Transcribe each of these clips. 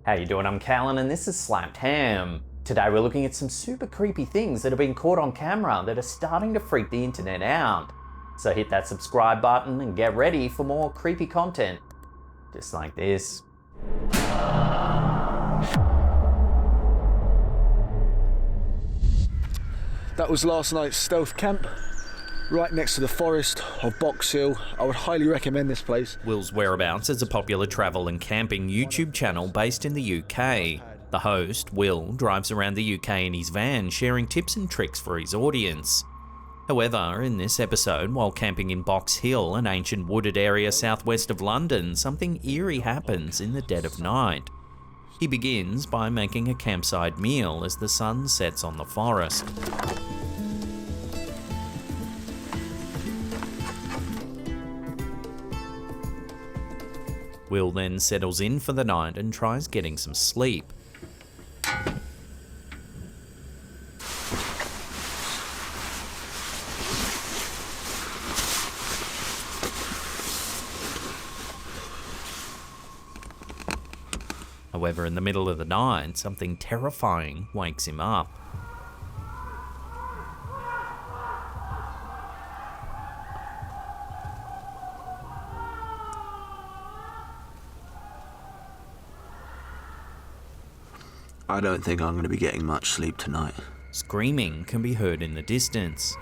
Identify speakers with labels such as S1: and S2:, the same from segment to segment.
S1: How you doing? I'm Callan and this is Slapped Ham. Today we're looking at some super creepy things that have been caught on camera that are starting to freak the internet out. So hit that subscribe button and get ready for more creepy content. Just like this.
S2: That was last night's stealth camp, right next to the forest of Box Hill. I would highly recommend this place.
S1: Will's Whereabouts is a popular travel and camping YouTube channel based in the UK. The host, Will, drives around the UK in his van sharing tips and tricks for his audience. However, in this episode, while camping in Box Hill, an ancient wooded area southwest of London, something eerie happens in the dead of night. He begins by making a campsite meal as the sun sets on the forest. Will then settles in for the night and tries getting some sleep. However, in the middle of the night, something terrifying wakes him up.
S3: I don't think I'm going to be getting much sleep tonight.
S1: Screaming can be heard in the distance.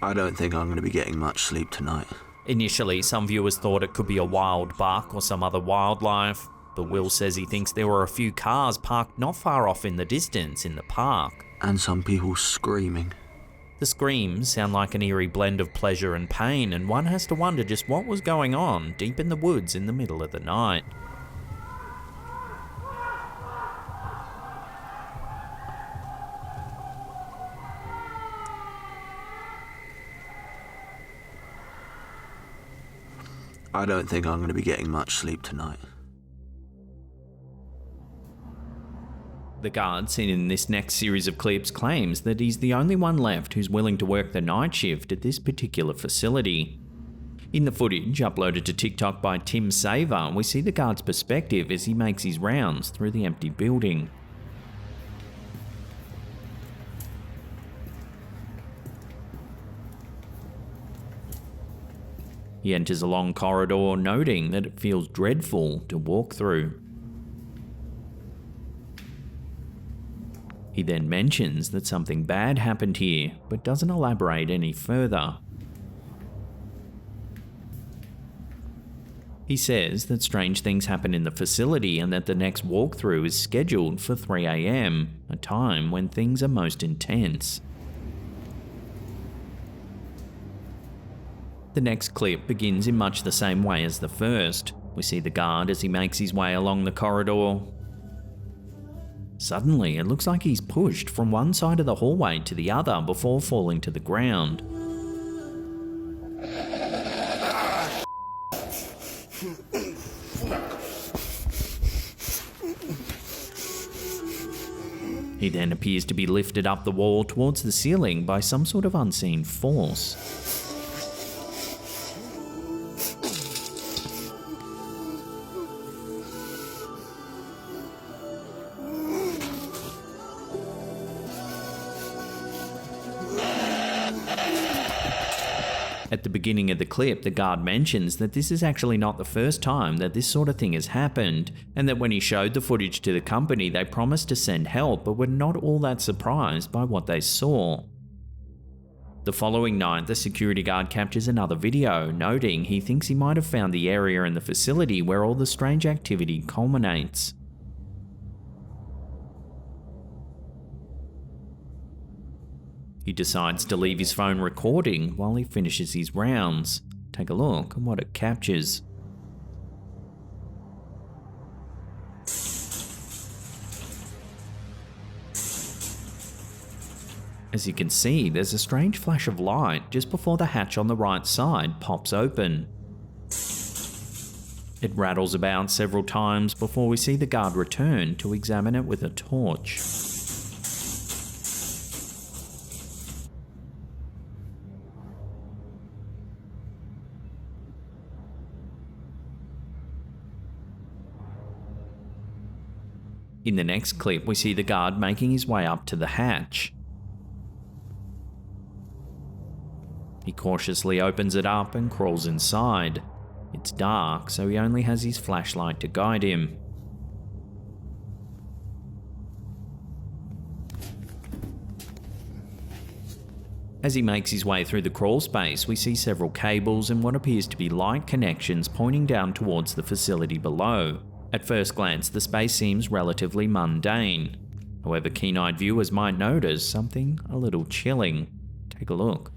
S3: I don't think I'm going to be getting much sleep tonight.
S1: Initially, some viewers thought it could be a wild buck or some other wildlife, but Will says he thinks there were a few cars parked not far off in the distance in the park.
S3: And some people screaming.
S1: The screams sound like an eerie blend of pleasure and pain, and one has to wonder just what was going on deep in the woods in the middle of the night.
S3: I don't think I'm going to be getting much sleep tonight.
S1: The guard seen in this next series of clips claims that he's the only one left who's willing to work the night shift at this particular facility. In the footage uploaded to TikTok by Tim Saver, we see the guard's perspective as he makes his rounds through the empty building. He enters a long corridor, noting that it feels dreadful to walk through. He then mentions that something bad happened here, but doesn't elaborate any further. He says that strange things happen in the facility and that the next walkthrough is scheduled for 3 AM, a time when things are most intense. The next clip begins in much the same way as the first. We see the guard as he makes his way along the corridor. Suddenly, it looks like he's pushed from one side of the hallway to the other before falling to the ground. He then appears to be lifted up the wall towards the ceiling by some sort of unseen force. At the beginning of the clip, the guard mentions that this is actually not the first time that this sort of thing has happened, and that when he showed the footage to the company, they promised to send help but were not all that surprised by what they saw. The following night, the security guard captures another video, noting he thinks he might have found the area in the facility where all the strange activity culminates. He decides to leave his phone recording while he finishes his rounds. Take a look at what it captures. As you can see, there's a strange flash of light just before the hatch on the right side pops open. It rattles about several times before we see the guard return to examine it with a torch. In the next clip, we see the guard making his way up to the hatch. He cautiously opens it up and crawls inside. It's dark, so he only has his flashlight to guide him. As he makes his way through the crawl space, we see several cables and what appears to be light connections pointing down towards the facility below. At first glance, the space seems relatively mundane. However, keen-eyed viewers might notice something a little chilling. Take a look.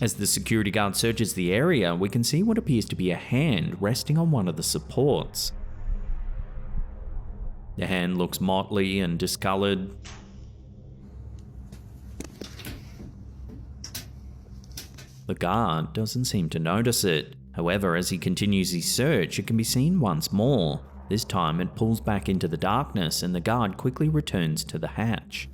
S1: As the security guard searches the area, we can see what appears to be a hand resting on one of the supports. The hand looks motley and discolored. The guard doesn't seem to notice it. However, as he continues his search, it can be seen once more. This time it pulls back into the darkness and the guard quickly returns to the hatch.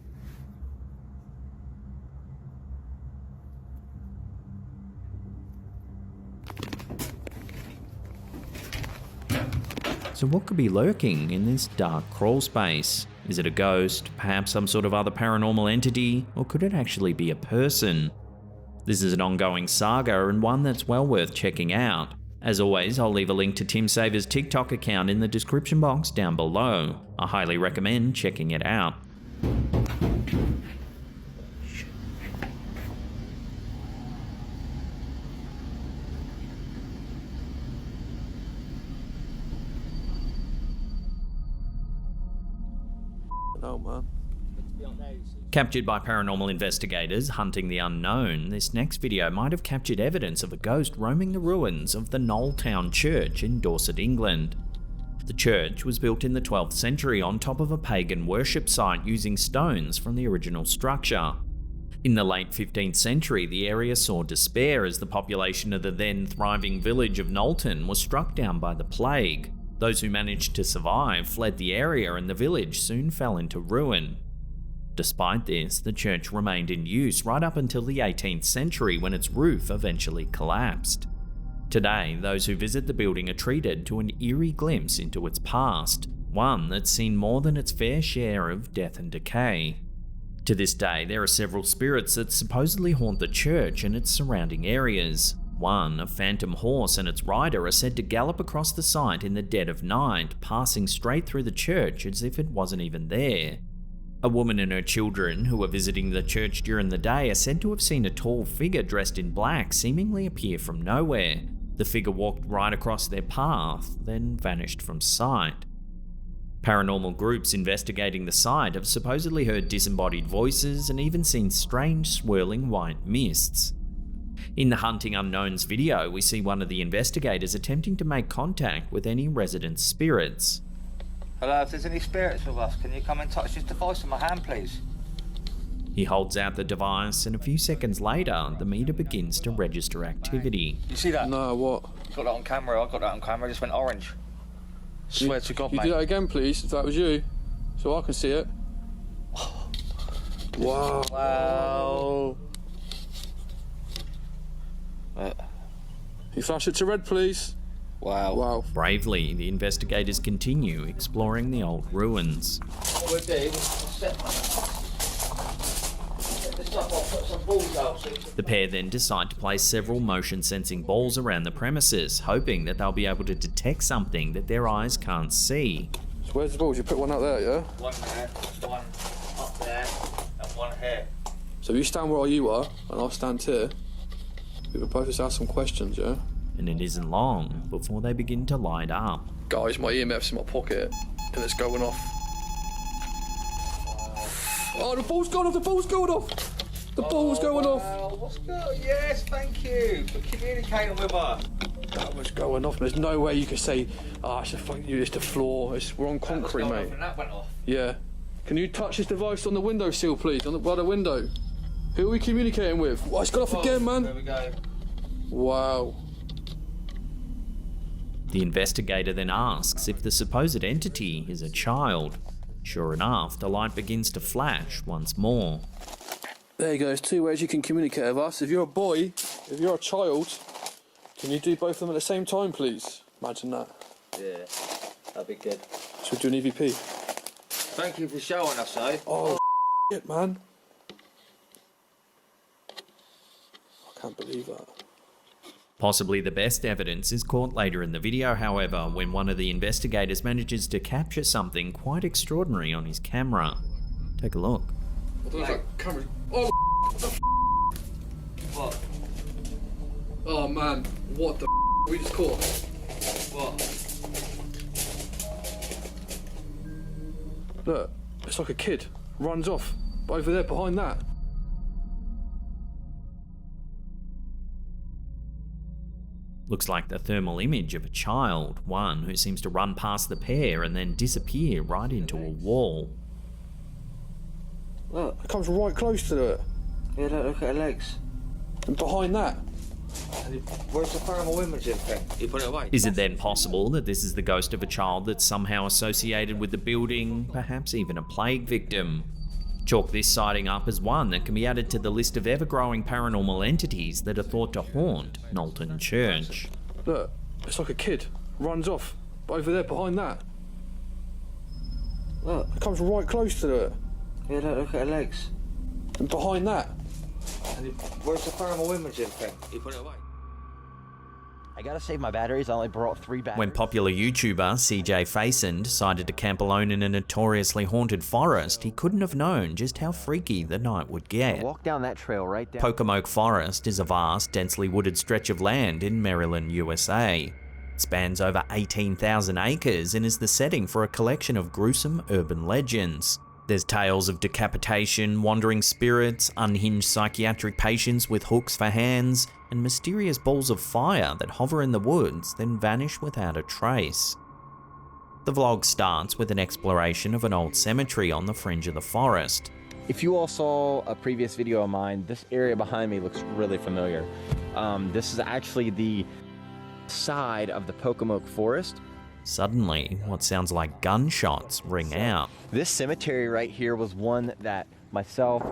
S1: So what could be lurking in this dark crawl space? Is it a ghost, perhaps some sort of other paranormal entity, or could it actually be a person? This is an ongoing saga and one that's well worth checking out. As always, I'll leave a link to Tim Saver's TikTok account in the description box down below. I highly recommend checking it out.
S2: No, man.
S1: Captured by paranormal investigators hunting the unknown, this next video might have captured evidence of a ghost roaming the ruins of the Knowltown Church in Dorset, England. The church was built in the 12th century on top of a pagan worship site using stones from the original structure. In the late 15th century, the area saw despair as the population of the then thriving village of Knowlton was struck down by the plague. Those who managed to survive fled the area and the village soon fell into ruin. Despite this, the church remained in use right up until the 18th century when its roof eventually collapsed. Today, those who visit the building are treated to an eerie glimpse into its past, one that's seen more than its fair share of death and decay. To this day, there are several spirits that supposedly haunt the church and its surrounding areas. One, a phantom horse and its rider are said to gallop across the site in the dead of night, passing straight through the church as if it wasn't even there. A woman and her children who were visiting the church during the day are said to have seen a tall figure dressed in black seemingly appear from nowhere. The figure walked right across their path, then vanished from sight. Paranormal groups investigating the site have supposedly heard disembodied voices and even seen strange swirling white mists. In the Hunting Unknowns video, we see one of the investigators attempting to make contact with any resident spirits.
S4: Hello, if there's any spirits with us, can you come and touch this device in my hand, please?
S1: He holds out the device and a few seconds later, the meter begins to register activity.
S4: You see that?
S2: No, what?
S4: Got that on camera, I got that on camera, it just went orange. Swear to God,
S2: you
S4: mate.
S2: do that again, please, if that was you, so I can see it. Wow.
S4: Wow.
S2: You flash it to red, please.
S4: Wow.
S2: Wow.
S1: Bravely, the investigators continue exploring the old ruins.
S4: What we'll do, we'll set this up, I'll put some balls out.
S1: The pair then decide to place several motion-sensing balls around the premises, hoping that they'll be able to detect something that their eyes can't see.
S2: So where's the balls? You put one out there, yeah?
S4: One there, one up there, and one here.
S2: So you stand where you are, and I'll stand here. We can both just ask some questions, yeah?
S1: And it isn't long before they begin to light up.
S2: Guys, my EMF's in my pocket, and it's going off. Oh, the ball's going off, the ball's going off! The ball's going off!
S4: Wow, what's going? Yes, thank you for communicating with us.
S2: That was going off. There's no way you could say, it's the fuck you, it's the floor. We're on concrete, mate.
S4: And that went off.
S2: Yeah. Can you touch this device on the windowsill, please? By the window. Who are we communicating with? Well, it's gone off again, man.
S4: There we go.
S2: Wow.
S1: The investigator then asks if the supposed entity is a child. Sure enough, the light begins to flash once more.
S2: There you go. There's two ways you can communicate with us. If you're a boy, if you're a child, Can you do both of them at the same time, please? Imagine that.
S4: Yeah, that'd be good.
S2: Should we do an EVP?
S4: Thank you for showing us, eh?
S2: Oh, shit, man. I can't believe that.
S1: Possibly the best evidence is caught later in the video, however, when one of the investigators manages to capture something quite extraordinary on his camera. Take a look.
S2: Camera. Oh,
S4: What?
S2: oh man, what the we just caught?
S4: What?
S2: Look, it's like a kid. Runs off. Over there, behind that.
S1: Looks like the thermal image of a child, one who seems to run past the pair and then disappear right into a wall.
S2: Look, it comes right close to it.
S4: Yeah, look at her legs.
S2: And behind that.
S4: Where's the thermal imaging thing? You put it away?
S1: Is it then possible that this is the ghost of a child that's somehow associated with the building, perhaps even a plague victim? Chalk this sighting up as one that can be added to the list of ever-growing paranormal entities that are thought to haunt Knowlton Church.
S2: Look, it's like a kid. Runs off. Over there, behind that. Look, it comes right close to it.
S4: Yeah, look at her legs.
S2: And behind that.
S4: Where's the thermal imaging thing? You put it away?
S5: I gotta save my batteries. I only brought 3 batteries.
S1: When popular YouTuber CJ Faison decided to camp alone in a notoriously haunted forest, he couldn't have known just how freaky the night would get.
S5: Walk down that trail right down.
S1: Pocomoke Forest is a vast, densely wooded stretch of land in Maryland, USA. It spans over 18,000 acres and is the setting for a collection of gruesome urban legends. There's tales of decapitation, wandering spirits, unhinged psychiatric patients with hooks for hands, and mysterious balls of fire that hover in the woods then vanish without a trace. The vlog starts with an exploration of an old cemetery on the fringe of the forest.
S5: If you all saw a previous video of mine, this area behind me looks really familiar. This is actually the side of the Pocomoke Forest.
S1: Suddenly, what sounds like gunshots ring out.
S5: This cemetery right here was one that myself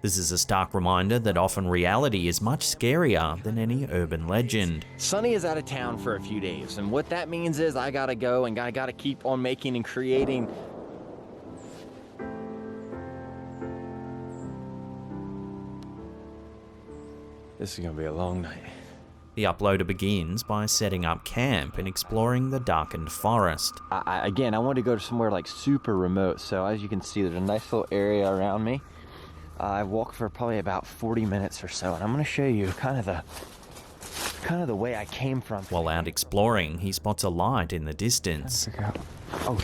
S1: This is a stark reminder that often reality is much scarier than any urban legend.
S5: Sonny is out of town for a few days, and what that means is I gotta go and I gotta keep on making and creating. This is gonna be a long night.
S1: The uploader begins by setting up camp and exploring the darkened forest.
S5: Again, I wanted to go to somewhere like super remote, so as you can see, there's a nice little area around me. I walked for probably about 40 minutes or so, and I'm gonna show you kind of the way I came from.
S1: While out exploring, he spots a light in the distance.
S5: Oh,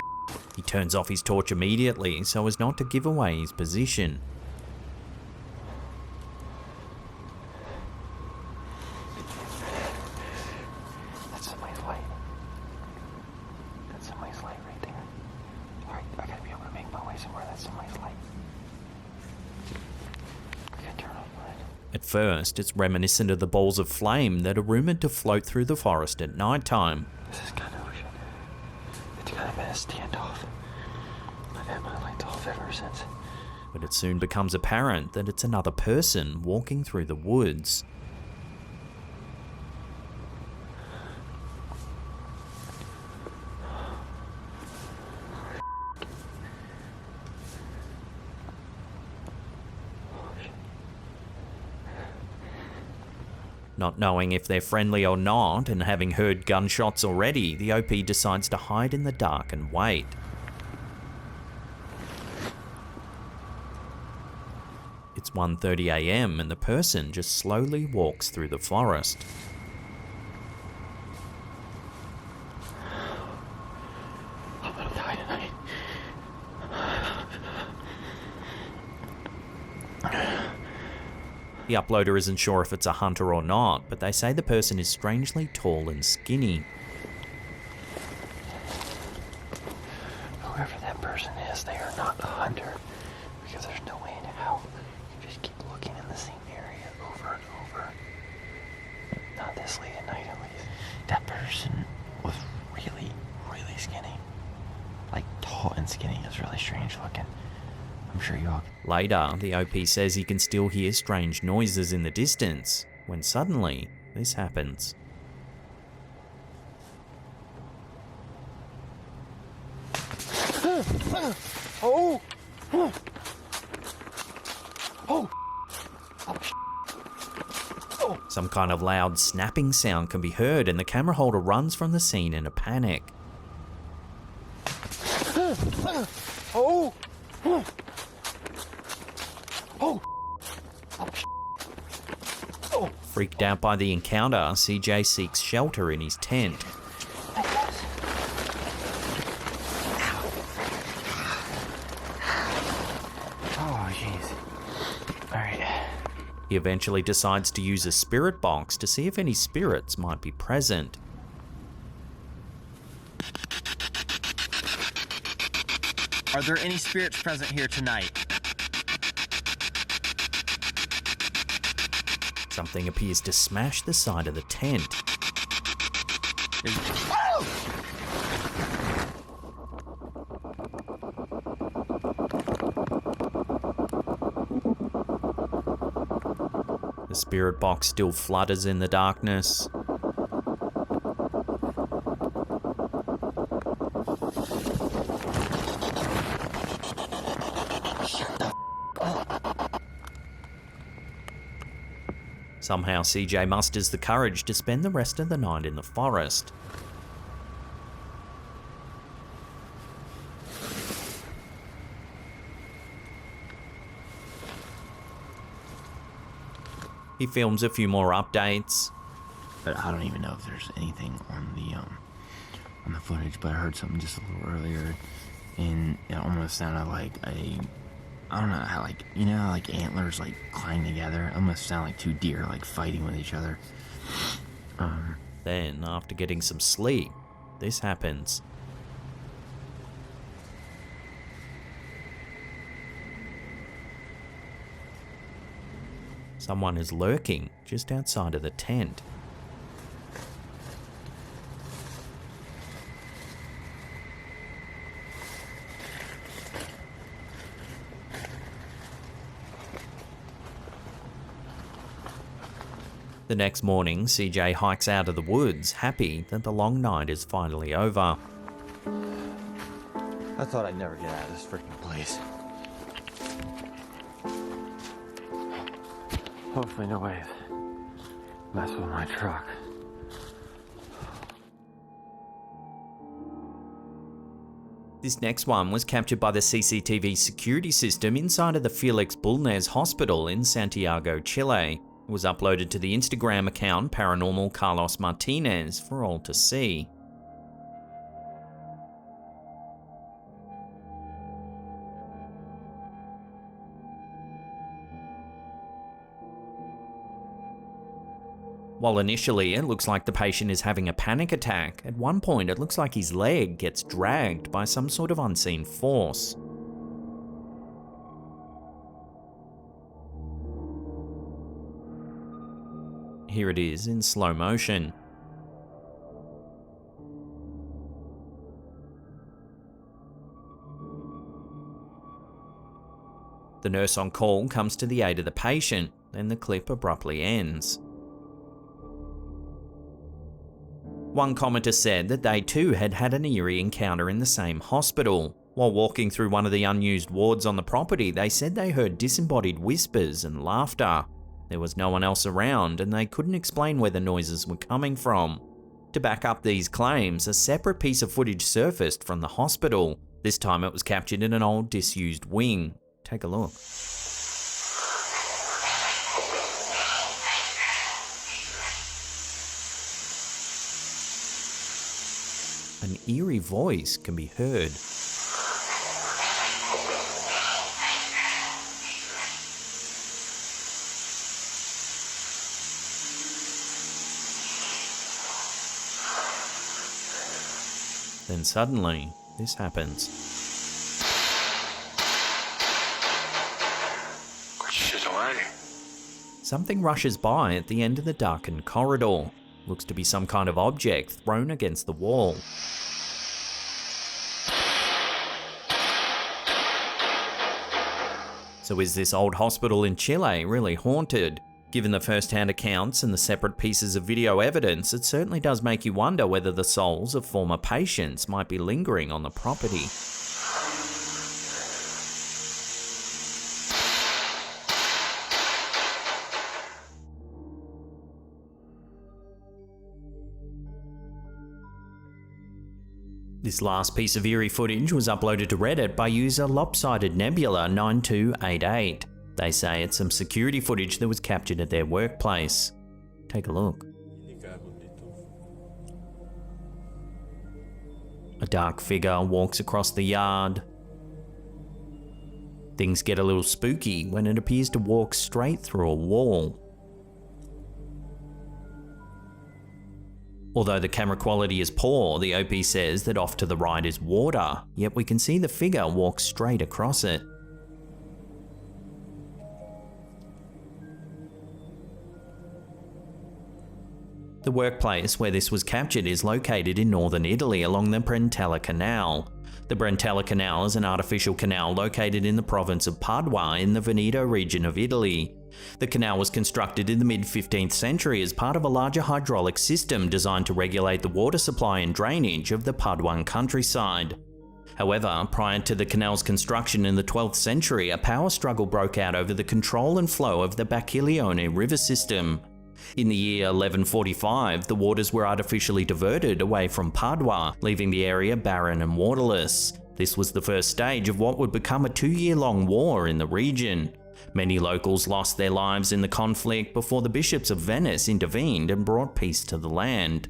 S1: he turns off his torch immediately so as not to give away his position.
S5: that's somebody's light. That's somebody's light right there. All right, I gotta be able to make my way somewhere. That's somebody's light.
S1: At first, it's reminiscent of the balls of flame that are rumoured to float through the forest at night time.
S5: This is kind of weird. It's kind of been a standoff. I've had my lights off ever since.
S1: But it soon becomes apparent that it's another person walking through the woods. Not knowing if they're friendly or not, and having heard gunshots already, the OP decides to hide in the dark and wait. It's 1:30 AM and the person just slowly walks through the forest.
S5: I'm gonna die tonight.
S1: The uploader isn't sure if it's a hunter or not, but they say the person is strangely tall and skinny.
S5: Whoever that person is, they are not a hunter. Because there's no way in hell you just keep looking in the same area over and over. Not this late at night, at least. That person was really, really skinny. Like tall and skinny. It was really strange looking. I'm sure y'all.
S1: Later, the OP says he can still hear strange noises in the distance, when suddenly, this happens.
S5: Oh! Oh!
S1: Some kind of loud snapping sound can be heard, and the camera holder runs from the scene in a panic.
S5: Oh! Oh!
S1: Freaked out by the encounter, CJ seeks shelter in his tent.
S5: Oh, jeez. Alright.
S1: He eventually decides to use a spirit box to see if any spirits might be present.
S5: Are there any spirits present here tonight?
S1: Something appears to smash the side of the tent. The spirit box still flutters in the darkness. Somehow CJ musters the courage to spend the rest of the night in the forest. He films a few more updates.
S5: But I don't even know if there's anything on the footage, but I heard something just a little earlier, and it almost sounded like I don't know how, like, you know how, like, antlers, like, climb together? It almost sound like two deer, like, fighting with each other.
S1: Then, after getting some sleep, this happens. Someone is lurking just outside of the tent. The next morning, CJ hikes out of the woods, happy that the long night is finally over.
S5: I thought I'd never get out of this freaking place. Hopefully nobody's mess with my truck.
S1: This next one was captured by the CCTV security system inside of the Felix Bullnes hospital in Santiago, Chile. It was uploaded to the Instagram account Paranormal Carlos Martinez for all to see. While initially it looks like the patient is having a panic attack, at one point it looks like his leg gets dragged by some sort of unseen force. Here it is in slow motion. The nurse on call comes to the aid of the patient, then the clip abruptly ends. One commenter said that they too had had an eerie encounter in the same hospital. While walking through one of the unused wards on the property, they said they heard disembodied whispers and laughter. There was no one else around, and they couldn't explain where the noises were coming from. To back up these claims, a separate piece of footage surfaced from the hospital. This time it was captured in an old disused wing. Take a look. An eerie voice can be heard. Then suddenly, this happens.
S6: Get shit away.
S1: Something rushes by at the end of the darkened corridor. Looks to be some kind of object thrown against the wall. So is this old hospital in Chile really haunted? Given the first-hand accounts and the separate pieces of video evidence, it certainly does make you wonder whether the souls of former patients might be lingering on the property. This last piece of eerie footage was uploaded to Reddit by user Lopsided Nebula 9288. They say it's some security footage that was captured at their workplace. Take a look. A dark figure walks across the yard. Things get a little spooky when it appears to walk straight through a wall. Although the camera quality is poor, the OP says that off to the right is water, yet we can see the figure walk straight across it. The workplace where this was captured is located in northern Italy along the Brentella Canal. The Brentella Canal is an artificial canal located in the province of Padua in the Veneto region of Italy. The canal was constructed in the mid-15th century as part of a larger hydraulic system designed to regulate the water supply and drainage of the Paduan countryside. However, prior to the canal's construction in the 12th century, a power struggle broke out over the control and flow of the Bacchiglione river system. In the year 1145, the waters were artificially diverted away from Padua, leaving the area barren and waterless. This was the first stage of what would become a 2-year-long war in the region. Many locals lost their lives in the conflict before the bishops of Venice intervened and brought peace to the land.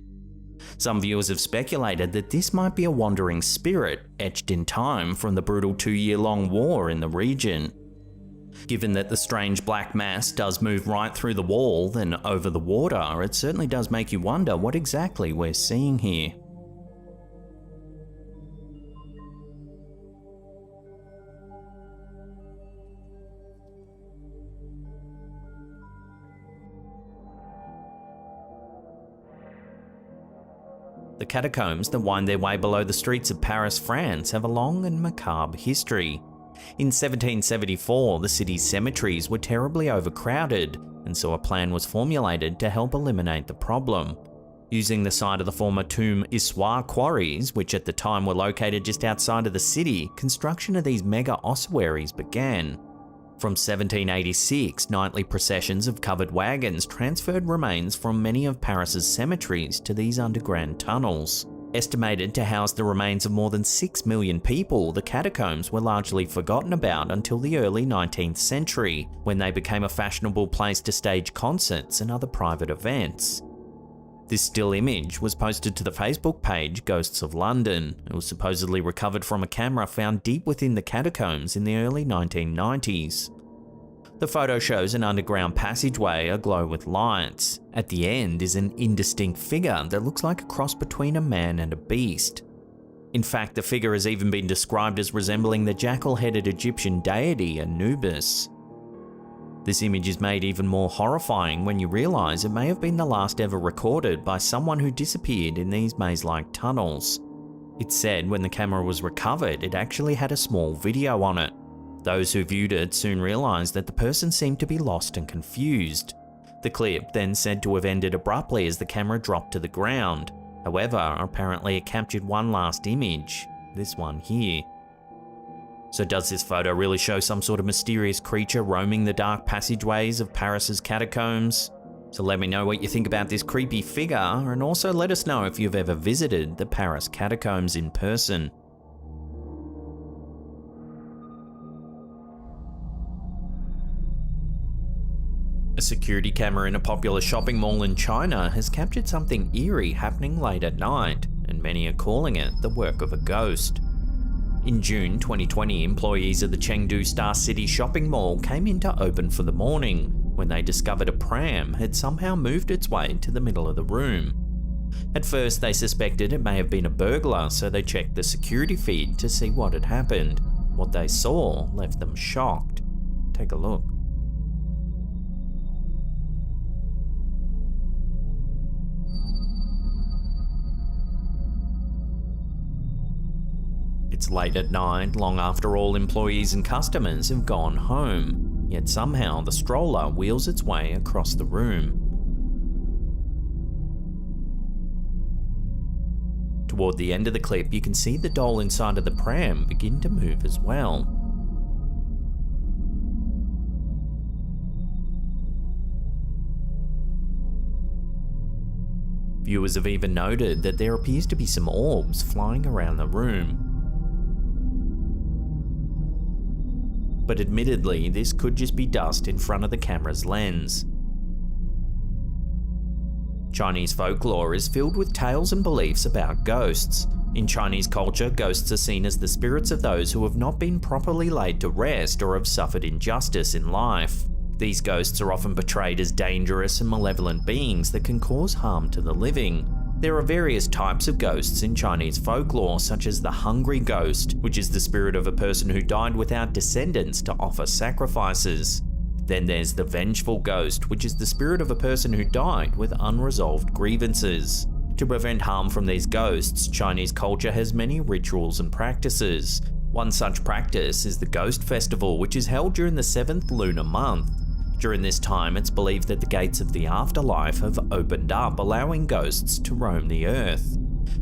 S1: Some viewers have speculated that this might be a wandering spirit etched in time from the brutal 2-year-long war in the region. Given that the strange black mass does move right through the wall, then over the water, it certainly does make you wonder what exactly we're seeing here. The catacombs that wind their way below the streets of Paris, France, have a long and macabre history. In 1774, the city's cemeteries were terribly overcrowded, and so a plan was formulated to help eliminate the problem. Using the site of the former Tomb Issoire quarries, which at the time were located just outside of the city, construction of these mega ossuaries began. From 1786, nightly processions of covered wagons transferred remains from many of Paris's cemeteries to these underground tunnels. Estimated to house the remains of more than 6 million people, the catacombs were largely forgotten about until the early 19th century, when they became a fashionable place to stage concerts and other private events. This still image was posted to the Facebook page Ghosts of London. It was supposedly recovered from a camera found deep within the catacombs in the early 1990s. The photo shows an underground passageway aglow with lights. At the end is an indistinct figure that looks like a cross between a man and a beast. In fact, the figure has even been described as resembling the jackal-headed Egyptian deity Anubis. This image is made even more horrifying when you realise it may have been the last ever recorded by someone who disappeared in these maze-like tunnels. It's said when the camera was recovered, it actually had a small video on it. Those who viewed it soon realised that the person seemed to be lost and confused. The clip then said to have ended abruptly as the camera dropped to the ground. However, apparently it captured one last image, this one here. So does this photo really show some sort of mysterious creature roaming the dark passageways of Paris's catacombs? So let me know what you think about this creepy figure, and also let us know if you've ever visited the Paris catacombs in person. A security camera in a popular shopping mall in China has captured something eerie happening late at night, and many are calling it the work of a ghost. In June 2020, employees of the Chengdu Star City shopping mall came in to open for the morning, when they discovered a pram had somehow moved its way to the middle of the room. At first they suspected it may have been a burglar, so they checked the security feed to see what had happened. What they saw left them shocked. Take a look. It's late at night, long after all employees and customers have gone home, yet somehow the stroller wheels its way across the room. Toward the end of the clip, you can see the doll inside of the pram begin to move as well. Viewers have even noted that there appears to be some orbs flying around the room. But admittedly, this could just be dust in front of the camera's lens. Chinese folklore is filled with tales and beliefs about ghosts. In Chinese culture, ghosts are seen as the spirits of those who have not been properly laid to rest or have suffered injustice in life. These ghosts are often portrayed as dangerous and malevolent beings that can cause harm to the living. There are various types of ghosts in Chinese folklore, such as the hungry ghost, which is the spirit of a person who died without descendants to offer sacrifices. Then there's the vengeful ghost, which is the spirit of a person who died with unresolved grievances. To prevent harm from these ghosts, Chinese culture has many rituals and practices. One such practice is the Ghost Festival, which is held during the 7th lunar month. During this time, it's believed that the gates of the afterlife have opened up, allowing ghosts to roam the earth.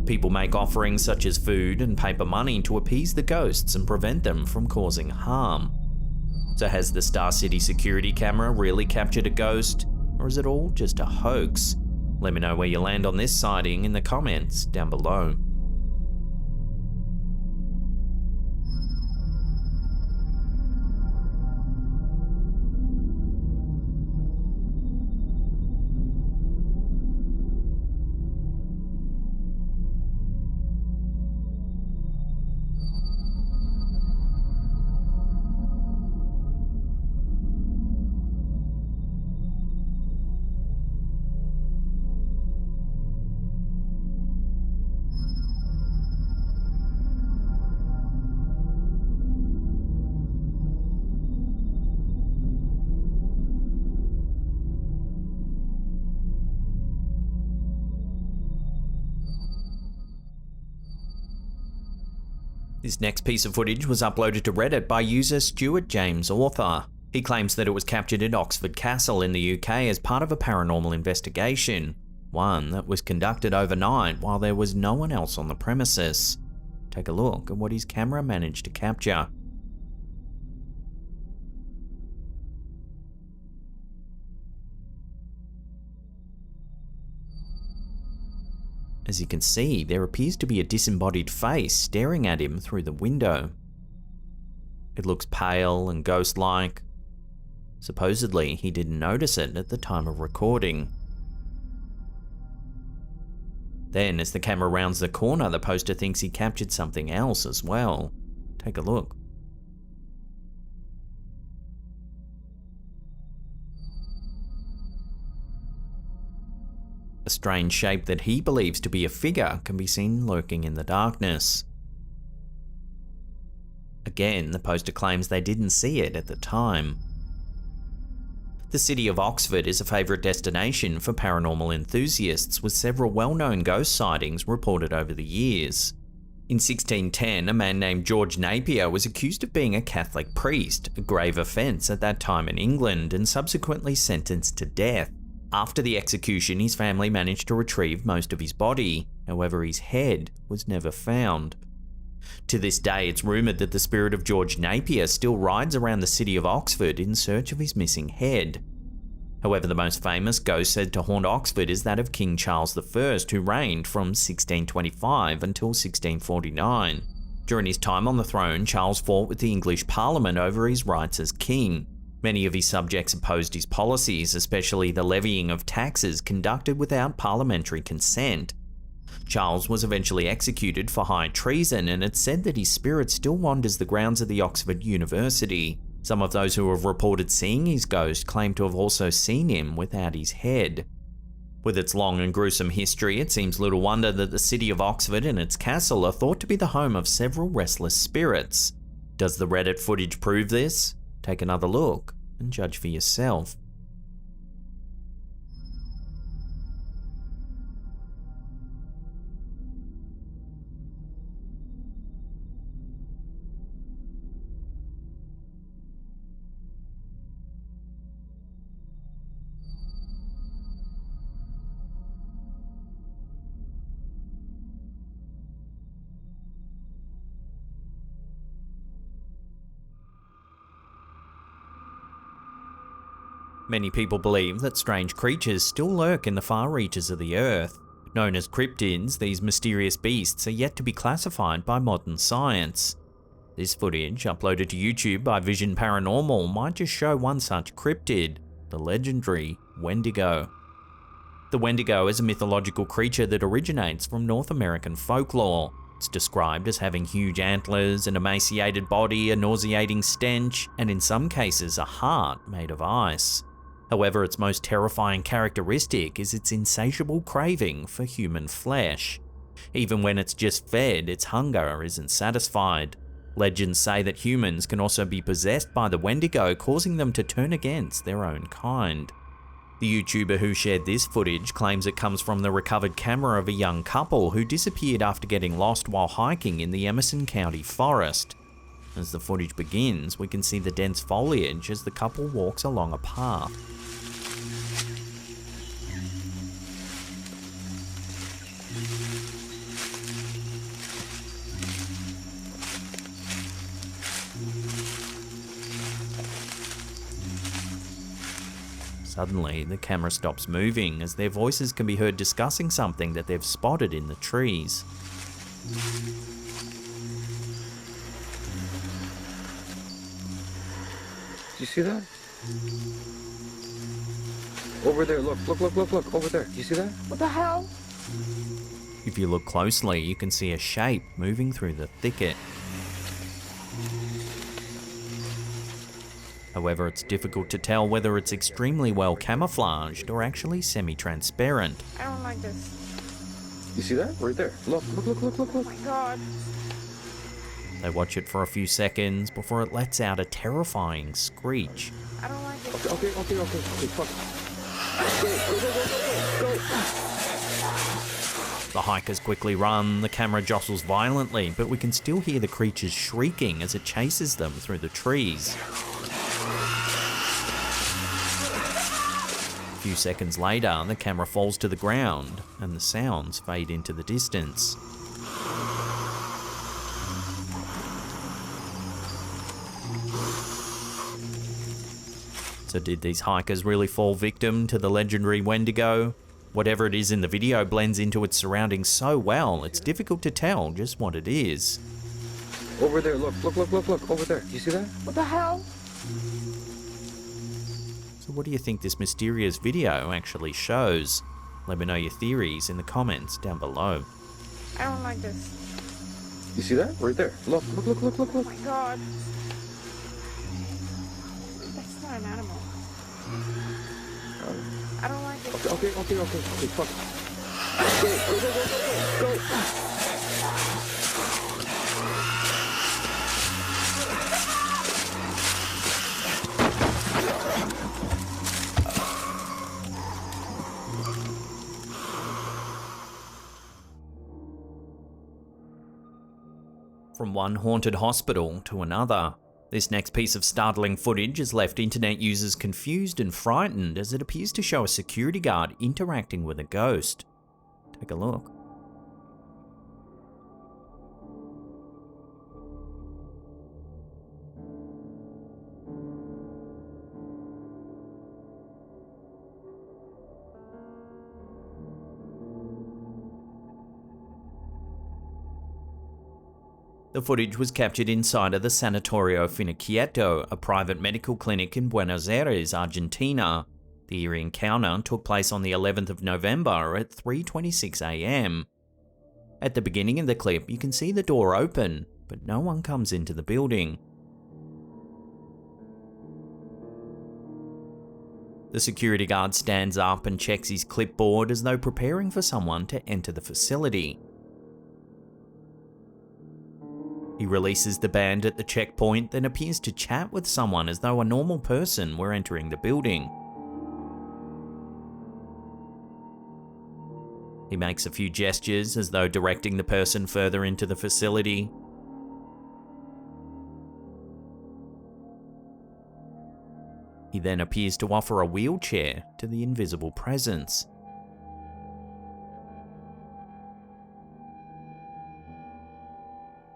S1: People make offerings such as food and paper money to appease the ghosts and prevent them from causing harm. So has the Star City security camera really captured a ghost, or is it all just a hoax? Let me know where you land on this sighting in the comments down below. This next piece of footage was uploaded to Reddit by user Stuart James Author. He claims that it was captured at Oxford Castle in the UK as part of a paranormal investigation, one that was conducted overnight while there was no one else on the premises. Take a look at what his camera managed to capture. As you can see, there appears to be a disembodied face staring at him through the window. It looks pale and ghost-like. Supposedly, he didn't notice it at the time of recording. Then, as the camera rounds the corner, the poster thinks he captured something else as well. Take a look. A strange shape that he believes to be a figure can be seen lurking in the darkness. Again, the poster claims they didn't see it at the time. The city of Oxford is a favourite destination for paranormal enthusiasts, with several well-known ghost sightings reported over the years. In 1610, a man named George Napier was accused of being a Catholic priest, a grave offence at that time in England, and subsequently sentenced to death. After the execution, his family managed to retrieve most of his body, however his head was never found. To this day, it's rumoured that the spirit of George Napier still rides around the city of Oxford in search of his missing head. However, the most famous ghost said to haunt Oxford is that of King Charles I, who reigned from 1625 until 1649. During his time on the throne, Charles fought with the English Parliament over his rights as king. Many of his subjects opposed his policies, especially the levying of taxes conducted without parliamentary consent. Charles was eventually executed for high treason, and it's said that his spirit still wanders the grounds of the Oxford University. Some of those who have reported seeing his ghost claim to have also seen him without his head. With its long and gruesome history, it seems little wonder that the city of Oxford and its castle are thought to be the home of several restless spirits. Does the Reddit footage prove this? Take another look and judge for yourself. Many people believe that strange creatures still lurk in the far reaches of the Earth. Known as cryptids, these mysterious beasts are yet to be classified by modern science. This footage, uploaded to YouTube by Vision Paranormal, might just show one such cryptid, the legendary Wendigo. The Wendigo is a mythological creature that originates from North American folklore. It's described as having huge antlers, an emaciated body, a nauseating stench, and in some cases a heart made of ice. However, its most terrifying characteristic is its insatiable craving for human flesh. Even when it's just fed, its hunger isn't satisfied. Legends say that humans can also be possessed by the Wendigo, causing them to turn against their own kind. The YouTuber who shared this footage claims it comes from the recovered camera of a young couple who disappeared after getting lost while hiking in the Emerson County forest. As the footage begins, we can see the dense foliage as the couple walks along a path. Suddenly, the camera stops moving as their voices can be heard discussing something that they've spotted in the trees.
S6: Do you see that? Over there, look, over there. Do you see that?
S7: What the hell?
S1: If you look closely, you can see a shape moving through the thicket. However, it's difficult to tell whether it's extremely well camouflaged or actually semi-transparent.
S7: I don't like this.
S6: You see that? Right there. Look.
S7: Oh my god.
S1: They watch it for a few seconds before it lets out a terrifying screech.
S7: I don't like it.
S6: Okay, fuck. Go.
S1: The hikers quickly run, the camera jostles violently, but we can still hear the creatures shrieking as it chases them through the trees. A few seconds later, the camera falls to the ground and the sounds fade into the distance. So did these hikers really fall victim to the legendary Wendigo? Whatever it is in the video blends into its surroundings so well, it's difficult to tell just what it is.
S6: Over there, look, over there. Do you see that?
S7: What the hell?
S1: So what do you think this mysterious video actually shows? Let me know your theories in the comments down below.
S7: I don't like this.
S6: You see that? Right there. Look.
S7: Oh my god. That's not an animal. I don't like it.
S6: Okay, fuck. Go.
S1: From one haunted hospital to another, this next piece of startling footage has left internet users confused and frightened as it appears to show a security guard interacting with a ghost. Take a look. The footage was captured inside of the Sanatorio Finiquieto, a private medical clinic in Buenos Aires, Argentina. The eerie encounter took place on the 11th of November at 3:26 AM. At the beginning of the clip, you can see the door open, but no one comes into the building. The security guard stands up and checks his clipboard as though preparing for someone to enter the facility. He releases the band at the checkpoint, then appears to chat with someone as though a normal person were entering the building. He makes a few gestures as though directing the person further into the facility. He then appears to offer a wheelchair to the invisible presence.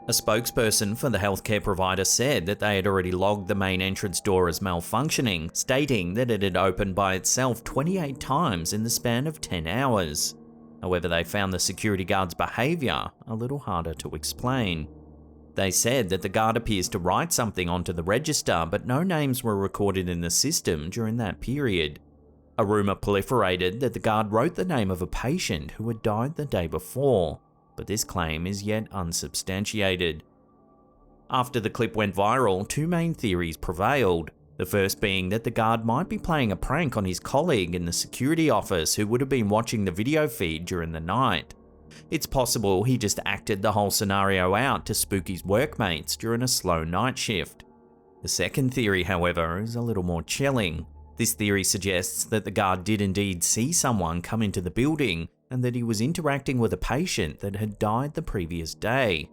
S1: A spokesperson for the healthcare provider said that they had already logged the main entrance door as malfunctioning, stating that it had opened by itself 28 times in the span of 10 hours. However, they found the security guard's behaviour a little harder to explain. They said that the guard appears to write something onto the register, but no names were recorded in the system during that period. A rumour proliferated that the guard wrote the name of a patient who had died the day before, but this claim is yet unsubstantiated. After the clip went viral, two main theories prevailed. The first being that the guard might be playing a prank on his colleague in the security office who would have been watching the video feed during the night. It's possible he just acted the whole scenario out to spook his workmates during a slow night shift. The second theory, however, is a little more chilling. This theory suggests that the guard did indeed see someone come into the building and that he was interacting with a patient that had died the previous day.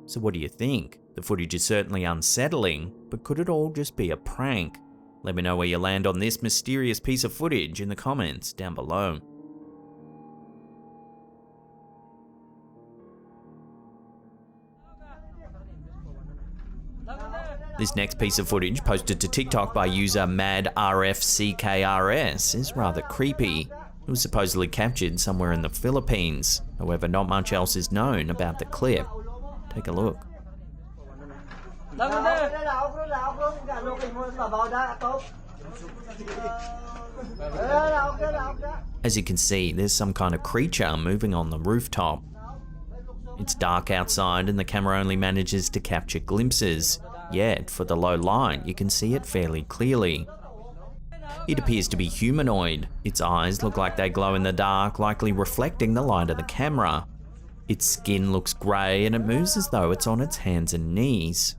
S1: So what do you think? The footage is certainly unsettling, but could it all just be a prank? Let me know where you land on this mysterious piece of footage in the comments down below. This next piece of footage, posted to TikTok by user MadRFCKRS, is rather creepy. It was supposedly captured somewhere in the Philippines. However, not much else is known about the clip. Take a look. As you can see, there's some kind of creature moving on the rooftop. It's dark outside and the camera only manages to capture glimpses. Yet, for the low light, you can see it fairly clearly. It appears to be humanoid. Its eyes look like they glow in the dark, likely reflecting the light of the camera. Its skin looks grey and it moves as though it's on its hands and knees.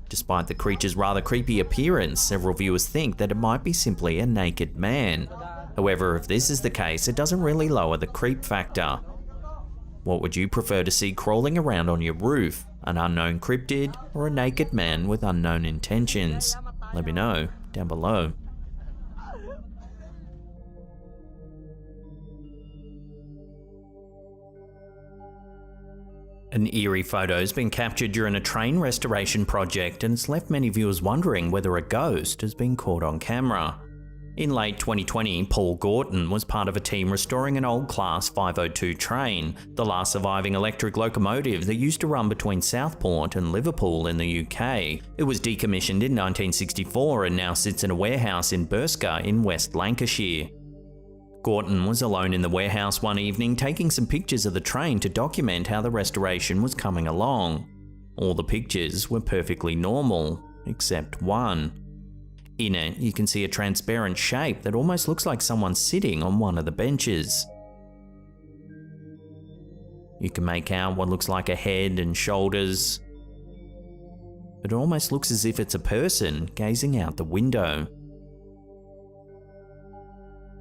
S1: Despite the creature's rather creepy appearance, several viewers think that it might be simply a naked man. However, if this is the case, it doesn't really lower the creep factor. What would you prefer to see crawling around on your roof? An unknown cryptid or a naked man with unknown intentions? Let me know down below. An eerie photo has been captured during a train restoration project and it's left many viewers wondering whether a ghost has been caught on camera. In late 2020, Paul Gorton was part of a team restoring an old Class 502 train, the last surviving electric locomotive that used to run between Southport and Liverpool in the UK. It was decommissioned in 1964 and now sits in a warehouse in Bursker in West Lancashire. Gorton was alone in the warehouse one evening taking some pictures of the train to document how the restoration was coming along. All the pictures were perfectly normal, except one. In it, you can see a transparent shape that almost looks like someone sitting on one of the benches. You can make out what looks like a head and shoulders. It almost looks as if it's a person gazing out the window.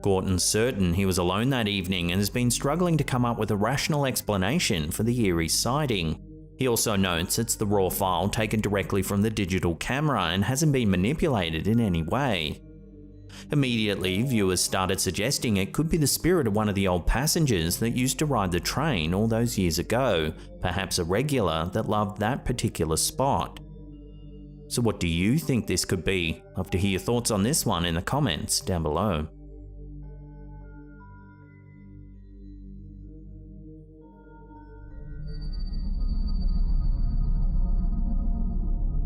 S1: Gorton's certain he was alone that evening and has been struggling to come up with a rational explanation for the eerie sighting. He also notes it's the raw file taken directly from the digital camera and hasn't been manipulated in any way. Immediately, viewers started suggesting it could be the spirit of one of the old passengers that used to ride the train all those years ago, perhaps a regular that loved that particular spot. So what do you think this could be? Love to hear your thoughts on this one in the comments down below.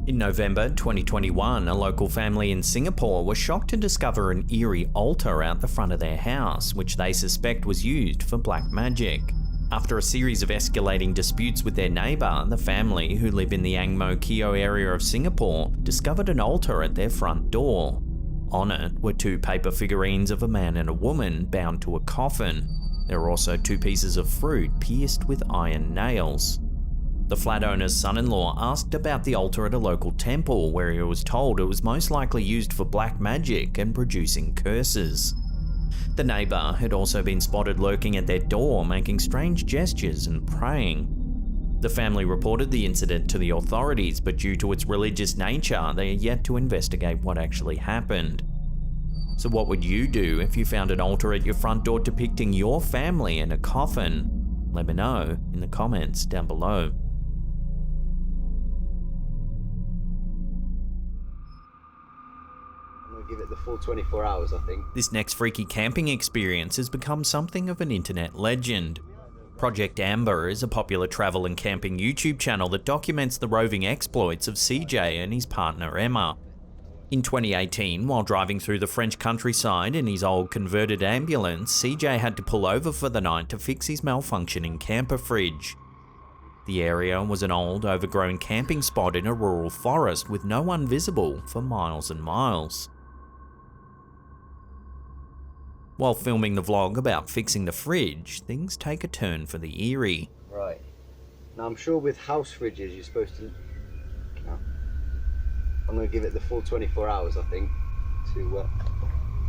S1: In November 2021, a local family in Singapore was shocked to discover an eerie altar out the front of their house, which they suspect was used for black magic. After a series of escalating disputes with their neighbour, the family, who live in the Ang Mo Kio area of Singapore, discovered an altar at their front door. On it were two paper figurines of a man and a woman bound to a coffin. There were also two pieces of fruit pierced with iron nails. The flat owner's son-in-law asked about the altar at a local temple where he was told it was most likely used for black magic and producing curses. The neighbour had also been spotted lurking at their door, making strange gestures and praying. The family reported the incident to the authorities, but due to its religious nature, they are yet to investigate what actually happened. So what would you do if you found an altar at your front door depicting your family in a coffin? Let me know in the comments down below.
S5: I'm gonna give it the full 24 hours, I think.
S1: This next freaky camping experience has become something of an internet legend. Project Amber is a popular travel and camping YouTube channel that documents the roving exploits of CJ and his partner Emma. In 2018, while driving through the French countryside in his old converted ambulance, CJ had to pull over for the night to fix his malfunctioning camper fridge. The area was an old, overgrown camping spot in a rural forest with no one visible for miles and miles. While filming the vlog about fixing the fridge, things take a turn for the eerie.
S5: Right. Now I'm sure with house fridges you're supposed to... I'm going to give it the full 24 hours, I think, to...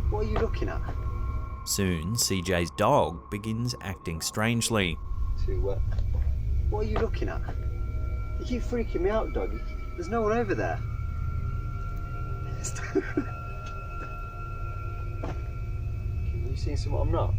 S5: What are you looking at?
S1: Soon, CJ's dog begins acting strangely.
S5: To... What are you looking at? You keep freaking me out, dog. There's no one over there. You seen something I'm not?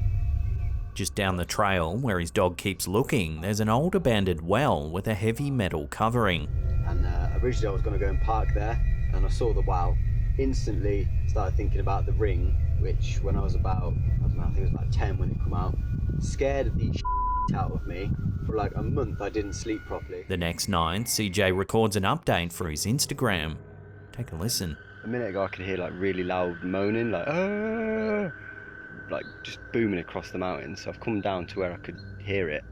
S1: Just down the trail, where his dog keeps looking, there's an old abandoned well with a heavy metal covering.
S5: And originally I was going to go and park there, and I saw the well. Instantly started thinking about the ring, which when I was about, I don't know, I think it was about 10 when it came out, scared the shit out of me. For like a month I didn't sleep properly.
S1: The next night, CJ records an update for his Instagram. Take a listen.
S5: A minute ago I could hear like really loud moaning, like "Aah!" Like just booming across the mountain. So I've come down to where I could hear it.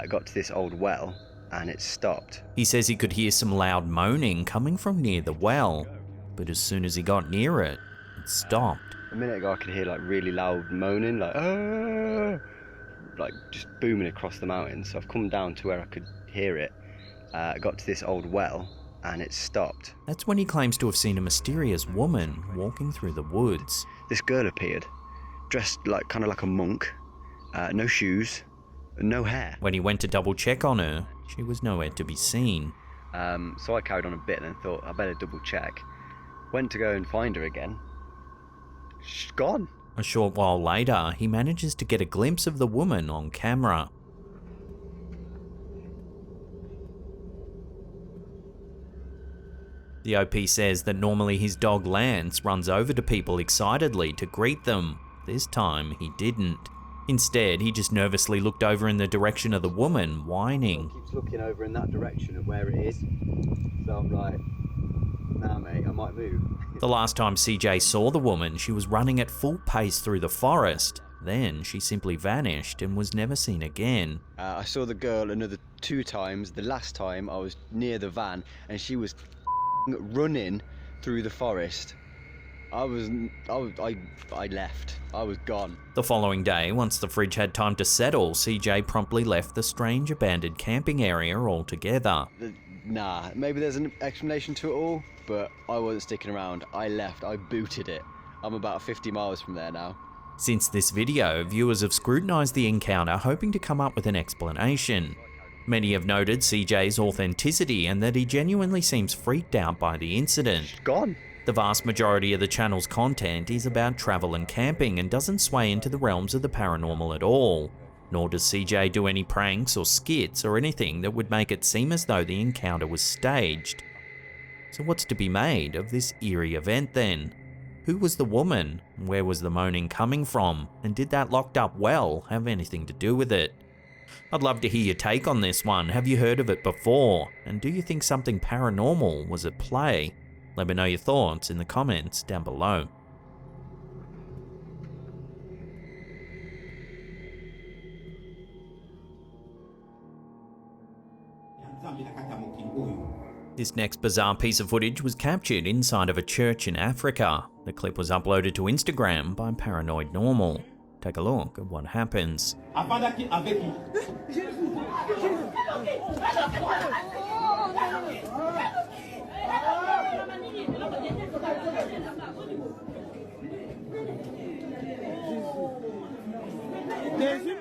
S5: Got to this old well and it stopped.
S1: He says he could hear some loud moaning coming from near the well, but as soon as he got near it, it stopped.
S5: A minute ago I could hear like really loud moaning, like "Aah!" Like just booming across the mountain. So I've come down to where I could hear it. Got to this old well and it stopped.
S1: That's when he claims to have seen a mysterious woman walking through the woods.
S5: This girl appeared, dressed like kind of like a monk, no shoes, no hair.
S1: When he went to double check on her, she was nowhere to be seen.
S5: So I carried on a bit and then thought I better double check. Went to go and find her again. She's gone.
S1: A short while later, he manages to get a glimpse of the woman on camera. The OP says that normally his dog Lance runs over to people excitedly to greet them. This time, he didn't. Instead, he just nervously looked over in the direction of the woman, whining.
S5: Keeps looking over in that direction of where it is. So I'm like, nah mate, I might move.
S1: The last time CJ saw the woman, she was running at full pace through the forest. Then she simply vanished and was never seen again.
S5: I saw the girl another 2 times. The last time I was near the van and she was running through the forest. I left. I was gone.
S1: The following day, once the fridge had time to settle, CJ promptly left the strange abandoned camping area altogether.
S5: Nah, maybe there's an explanation to it all, but I wasn't sticking around. I left. I booted it. I'm about 50 miles from there now.
S1: Since this video, viewers have scrutinised the encounter, hoping to come up with an explanation. Many have noted CJ's authenticity and that he genuinely seems freaked out by the incident.
S5: She's gone.
S1: The vast majority of the channel's content is about travel and camping and doesn't sway into the realms of the paranormal at all. Nor does CJ do any pranks or skits or anything that would make it seem as though the encounter was staged. So what's to be made of this eerie event then? Who was the woman? Where was the moaning coming from? And did that locked up well have anything to do with it? I'd love to hear your take on this one. Have you heard of it before? And do you think something paranormal was at play? Let me know your thoughts in the comments down below. This next bizarre piece of footage was captured inside of a church in Africa. The clip was uploaded to Instagram by Paranoid Normal. Take a look at what happens.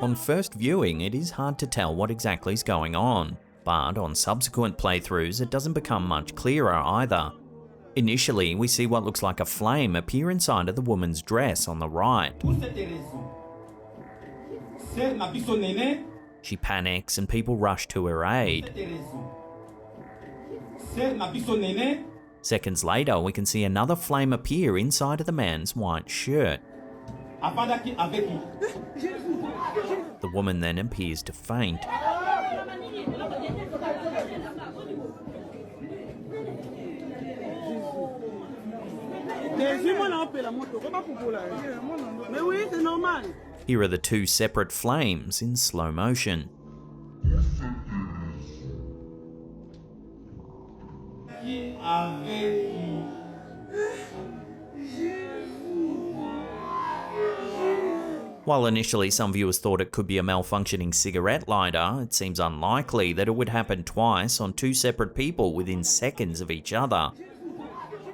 S1: On first viewing, it is hard to tell what exactly is going on, but on subsequent playthroughs it doesn't become much clearer either. Initially, we see what looks like a flame appear inside of the woman's dress on the right. She panics and people rush to her aid. Seconds later, we can see another flame appear inside of the man's white shirt. The woman then appears to faint. Here are the two separate flames in slow motion. While initially some viewers thought it could be a malfunctioning cigarette lighter, it seems unlikely that it would happen twice on two separate people within seconds of each other.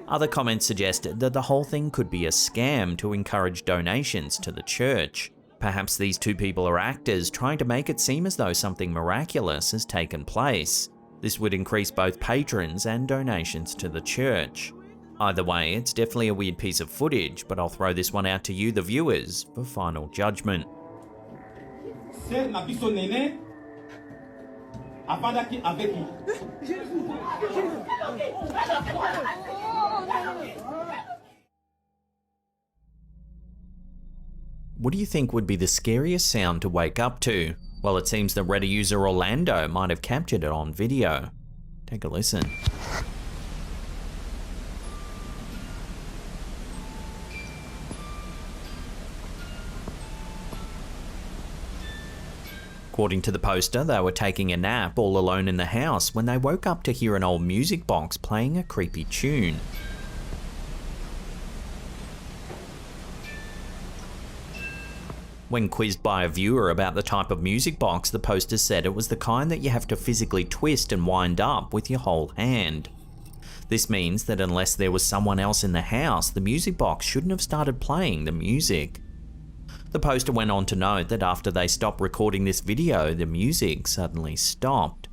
S1: Other comments suggested that the whole thing could be a scam to encourage donations to the church. Perhaps these two people are actors trying to make it seem as though something miraculous has taken place. This would increase both patrons and donations to the church. Either way, it's definitely a weird piece of footage, but I'll throw this one out to you, the viewers, for final judgment. What do you think would be the scariest sound to wake up to? Well, it seems the Reddit user Orlando might have captured it on video. Take a listen. According to the poster, they were taking a nap all alone in the house when they woke up to hear an old music box playing a creepy tune. When quizzed by a viewer about the type of music box, the poster said it was the kind that you have to physically twist and wind up with your whole hand. This means that unless there was someone else in the house, the music box shouldn't have started playing the music. The poster went on to note that after they stopped recording this video, the music suddenly stopped.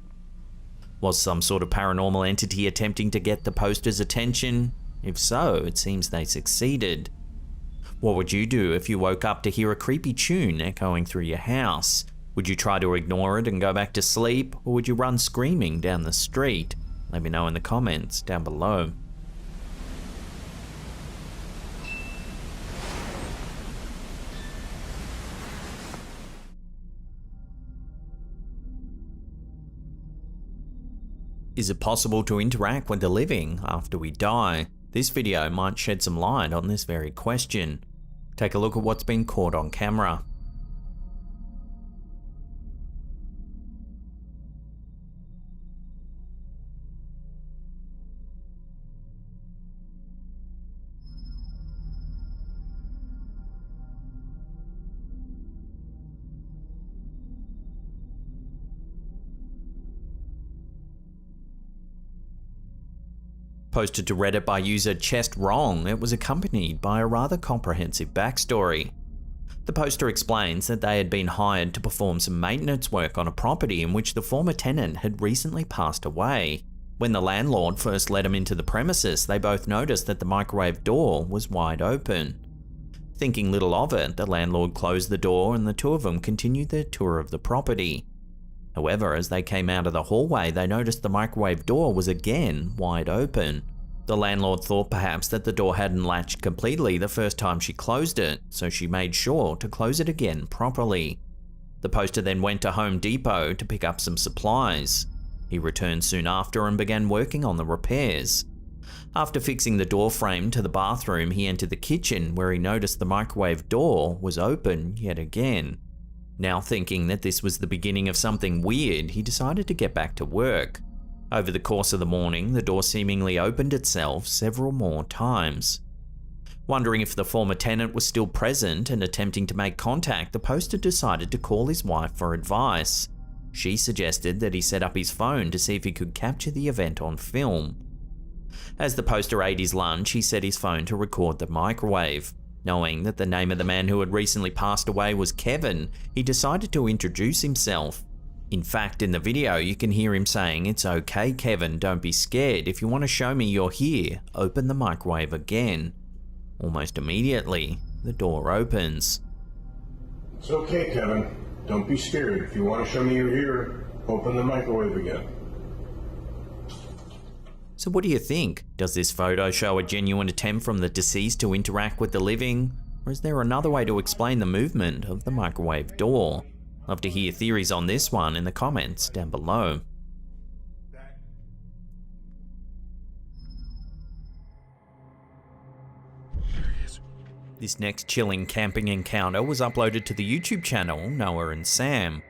S1: Was some sort of paranormal entity attempting to get the poster's attention? If so, it seems they succeeded. What would you do if you woke up to hear a creepy tune echoing through your house? Would you try to ignore it and go back to sleep, or would you run screaming down the street? Let me know in the comments down below. Is it possible to interact with the living after we die? This video might shed some light on this very question. Take a look at what's been caught on camera. Posted to Reddit by user Chest Wrong, it was accompanied by a rather comprehensive backstory. The poster explains that they had been hired to perform some maintenance work on a property in which the former tenant had recently passed away. When the landlord first let them into the premises, they both noticed that the microwave door was wide open. Thinking little of it, the landlord closed the door and the two of them continued their tour of the property. However, as they came out of the hallway, they noticed the microwave door was again wide open. The landlord thought perhaps that the door hadn't latched completely the first time she closed it, so she made sure to close it again properly. The poster then went to Home Depot to pick up some supplies. He returned soon after and began working on the repairs. After fixing the door frame to the bathroom, he entered the kitchen where he noticed the microwave door was open yet again. Now thinking that this was the beginning of something weird, he decided to get back to work. Over the course of the morning, the door seemingly opened itself several more times. Wondering if the former tenant was still present and attempting to make contact, the poster decided to call his wife for advice. She suggested that he set up his phone to see if he could capture the event on film. As the poster ate his lunch, he set his phone to record the microwave. Knowing that the name of the man who had recently passed away was Kevin, he decided to introduce himself. In fact, in the video, you can hear him saying, "It's okay, Kevin, don't be scared. If you want to show me you're here, open the microwave again." Almost immediately, the door opens.
S8: It's okay, Kevin. Don't be scared. If you want to show me you're here, open the microwave again.
S1: So what do you think? Does this photo show a genuine attempt from the deceased to interact with the living? Or is there another way to explain the movement of the microwave door? Love to hear theories on this one in the comments down below. This next chilling camping encounter was uploaded to the YouTube channel Noah and Sam.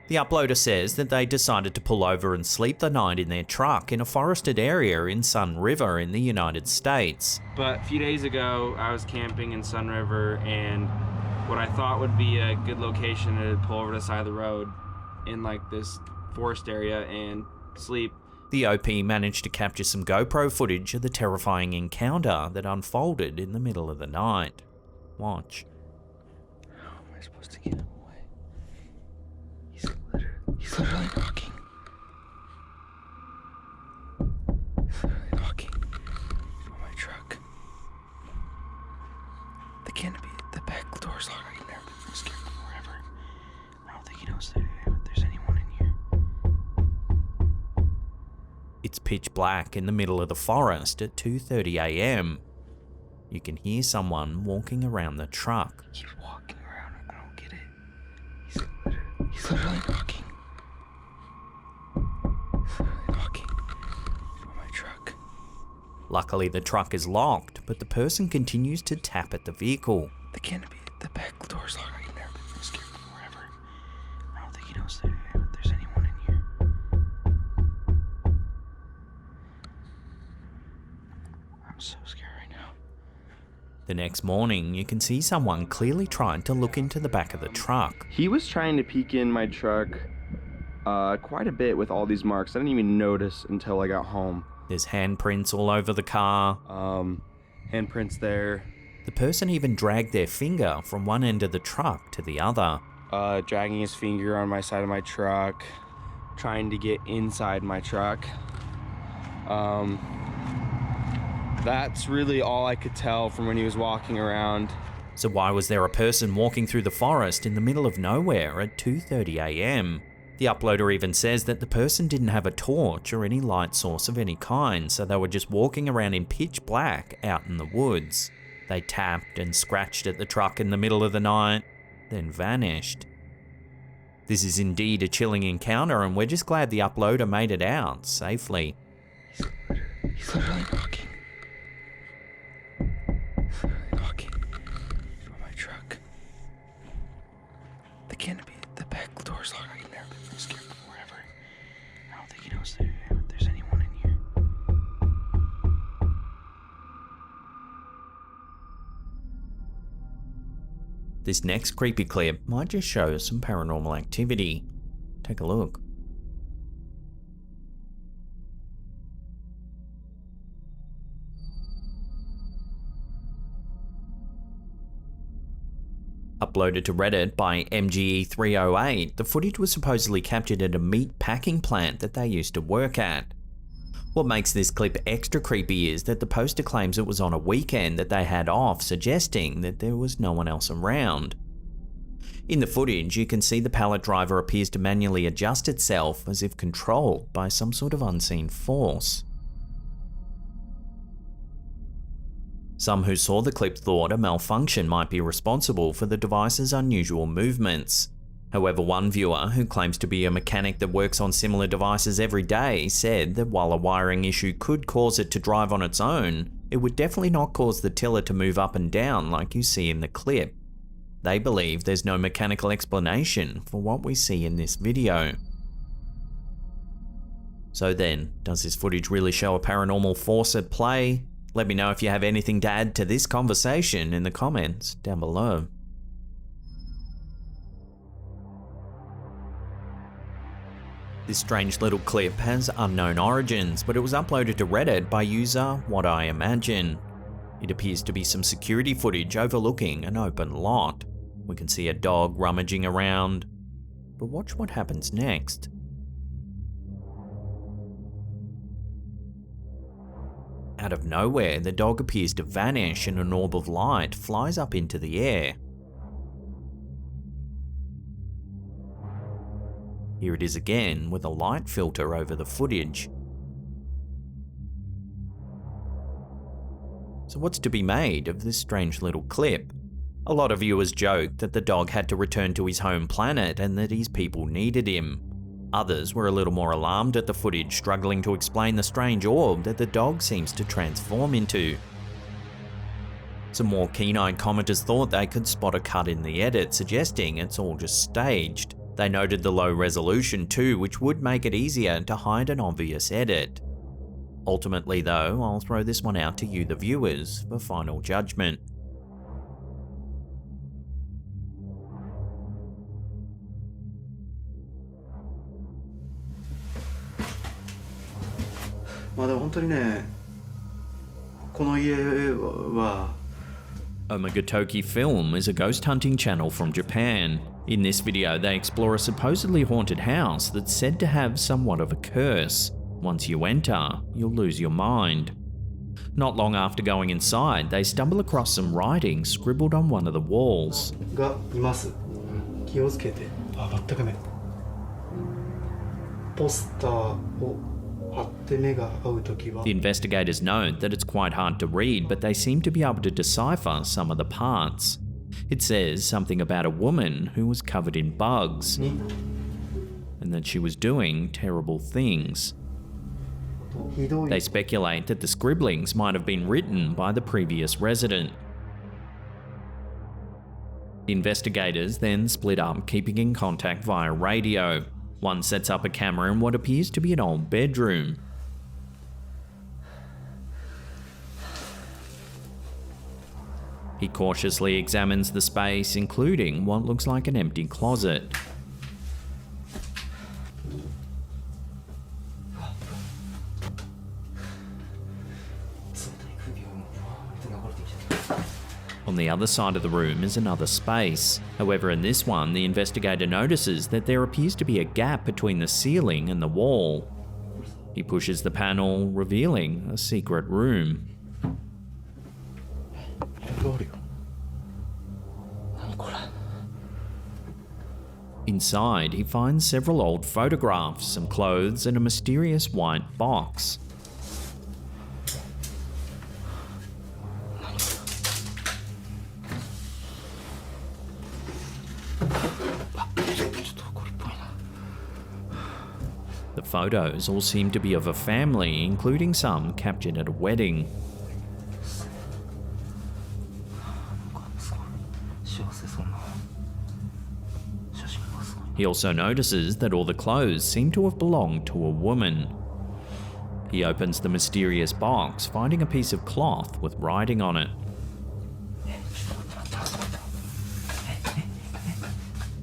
S1: The uploader says that they decided to pull over and sleep the night in their truck in a forested area in Sun River in the United States.
S9: But a few days ago, I was camping in Sun River, and what I thought would be a good location to pull over to the side of the road in like this forest area and sleep.
S1: The OP managed to capture some GoPro footage of the terrifying encounter that unfolded in the middle of the night. Watch.
S5: How am I supposed to get him away? He's literally knocking. He's literally knocking on my truck. The canopy, the back door's locked. I can never be scared forever. I don't think he knows that there's anyone in here.
S1: It's pitch black in the middle of the forest at 2:30 AM. You can hear someone walking around the truck.
S5: He keeps walking around. I don't get it. He's literally knocking. He's literally knocking on my truck.
S1: Luckily, the truck is locked, but the person continues to tap at the vehicle.
S5: The canopy, the back door's locked. I can never be scared forever. I don't think he knows that there's anyone in here. I'm so scared right now.
S1: The next morning, you can see someone clearly trying to look into the back of the truck.
S9: He was trying to peek in my truck quite a bit with all these marks. I didn't even notice until I got home.
S1: There's handprints all over the car.
S9: Handprints there.
S1: The person even dragged their finger from one end of the truck to the other.
S9: Dragging his finger on my side of my truck, trying to get inside my truck. That's really all I could tell from when he was walking around.
S1: So why was there a person walking through the forest in the middle of nowhere at 2:30 AM? The uploader even says that the person didn't have a torch or any light source of any kind, so they were just walking around in pitch black out in the woods. They tapped and scratched at the truck in the middle of the night, then vanished. This is indeed a chilling encounter, and we're just glad the uploader made it out safely.
S5: He's literally knocking. He's literally knocking on my truck. The canopy, the back door's locked. I can never be scared forever. I don't think he knows that there's anyone in here.
S1: This next creepy clip might just show some paranormal activity. Take a look. Uploaded to Reddit by MGE308, the footage was supposedly captured at a meat packing plant that they used to work at. What makes this clip extra creepy is that the poster claims it was on a weekend that they had off, suggesting that there was no one else around. In the footage, you can see the pallet driver appears to manually adjust itself as if controlled by some sort of unseen force. Some who saw the clip thought a malfunction might be responsible for the device's unusual movements. However, one viewer, who claims to be a mechanic that works on similar devices every day, said that while a wiring issue could cause it to drive on its own, it would definitely not cause the tiller to move up and down like you see in the clip. They believe there's no mechanical explanation for what we see in this video. So then, does this footage really show a paranormal force at play? Let me know if you have anything to add to this conversation in the comments down below. This strange little clip has unknown origins, but it was uploaded to Reddit by user What I Imagine. It appears to be some security footage overlooking an open lot. We can see a dog rummaging around, but watch what happens next. Out of nowhere, the dog appears to vanish and an orb of light flies up into the air. Here it is again with a light filter over the footage. So what's to be made of this strange little clip? A lot of viewers joked that the dog had to return to his home planet and that his people needed him. Others were a little more alarmed at the footage, struggling to explain the strange orb that the dog seems to transform into. Some more keen-eyed commenters thought they could spot a cut in the edit, suggesting it's all just staged. They noted the low resolution too, which would make it easier to hide an obvious edit. Ultimately though, I'll throw this one out to you, the viewers, for final judgment. Omegatoki Film is a ghost hunting channel from Japan. In this video, they explore a supposedly haunted house that's said to have somewhat of a curse. Once you enter, you'll lose your mind. Not long after going inside, they stumble across some writing scribbled on one of the walls. The investigators note that it's quite hard to read, but they seem to be able to decipher some of the parts. It says something about a woman who was covered in bugs, and that she was doing terrible things. They speculate that the scribblings might have been written by the previous resident. The investigators then split up, keeping in contact via radio. One sets up a camera in what appears to be an old bedroom. He cautiously examines the space, including what looks like an empty closet. On the other side of the room is another space. However, in this one, the investigator notices that there appears to be a gap between the ceiling and the wall. He pushes the panel, revealing a secret room. Inside, he finds several old photographs, some clothes, and a mysterious white box. The photos all seem to be of a family, including some captured at a wedding. He also notices that all the clothes seem to have belonged to a woman. He opens the mysterious box, finding a piece of cloth with writing on it.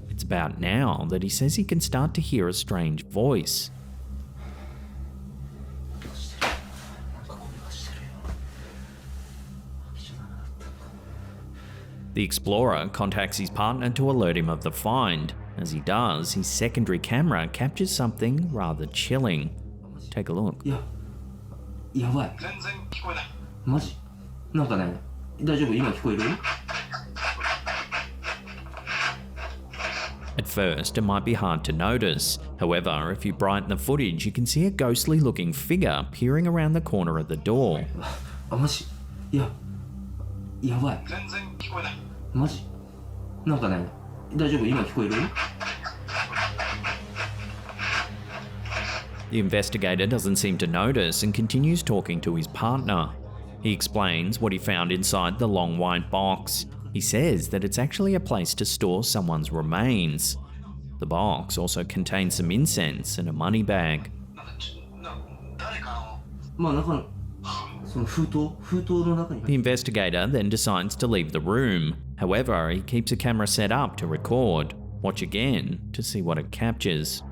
S1: It's about now that he says he can start to hear a strange voice. The explorer contacts his partner to alert him of the find. As he does, his secondary camera captures something rather chilling. Take a look. At first, it might be hard to notice. However, if you brighten the footage, you can see a ghostly looking figure peering around the corner of the door. The investigator doesn't seem to notice and continues talking to his partner. He explains what he found inside the long white box. He says that it's actually a place to store someone's remains. The box also contains some incense and a money bag. The investigator then decides to leave the room. However, he keeps a camera set up to record. Watch again to see what it captures.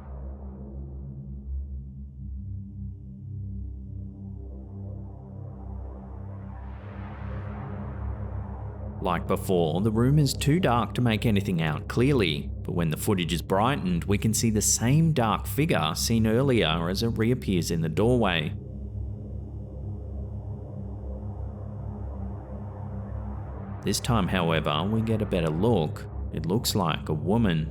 S1: Like before, the room is too dark to make anything out clearly, but when the footage is brightened, we can see the same dark figure seen earlier as it reappears in the doorway. This time, however, we get a better look. It looks like a woman.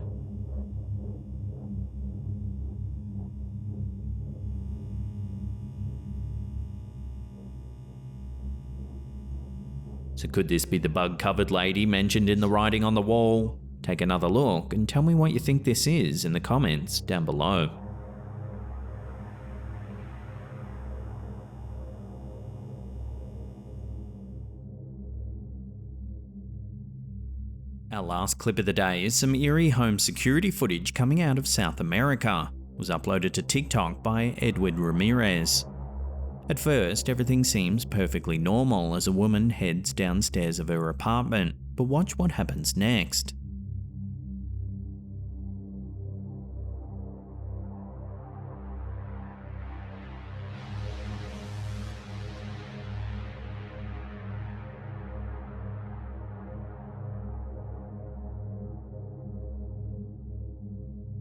S1: So could this be the bug-covered lady mentioned in the writing on the wall? Take another look and tell me what you think this is in the comments down below. Our last clip of the day is some eerie home security footage coming out of South America. It was uploaded to TikTok by Edward Ramirez. At first, everything seems perfectly normal as a woman heads downstairs of her apartment, but watch what happens next.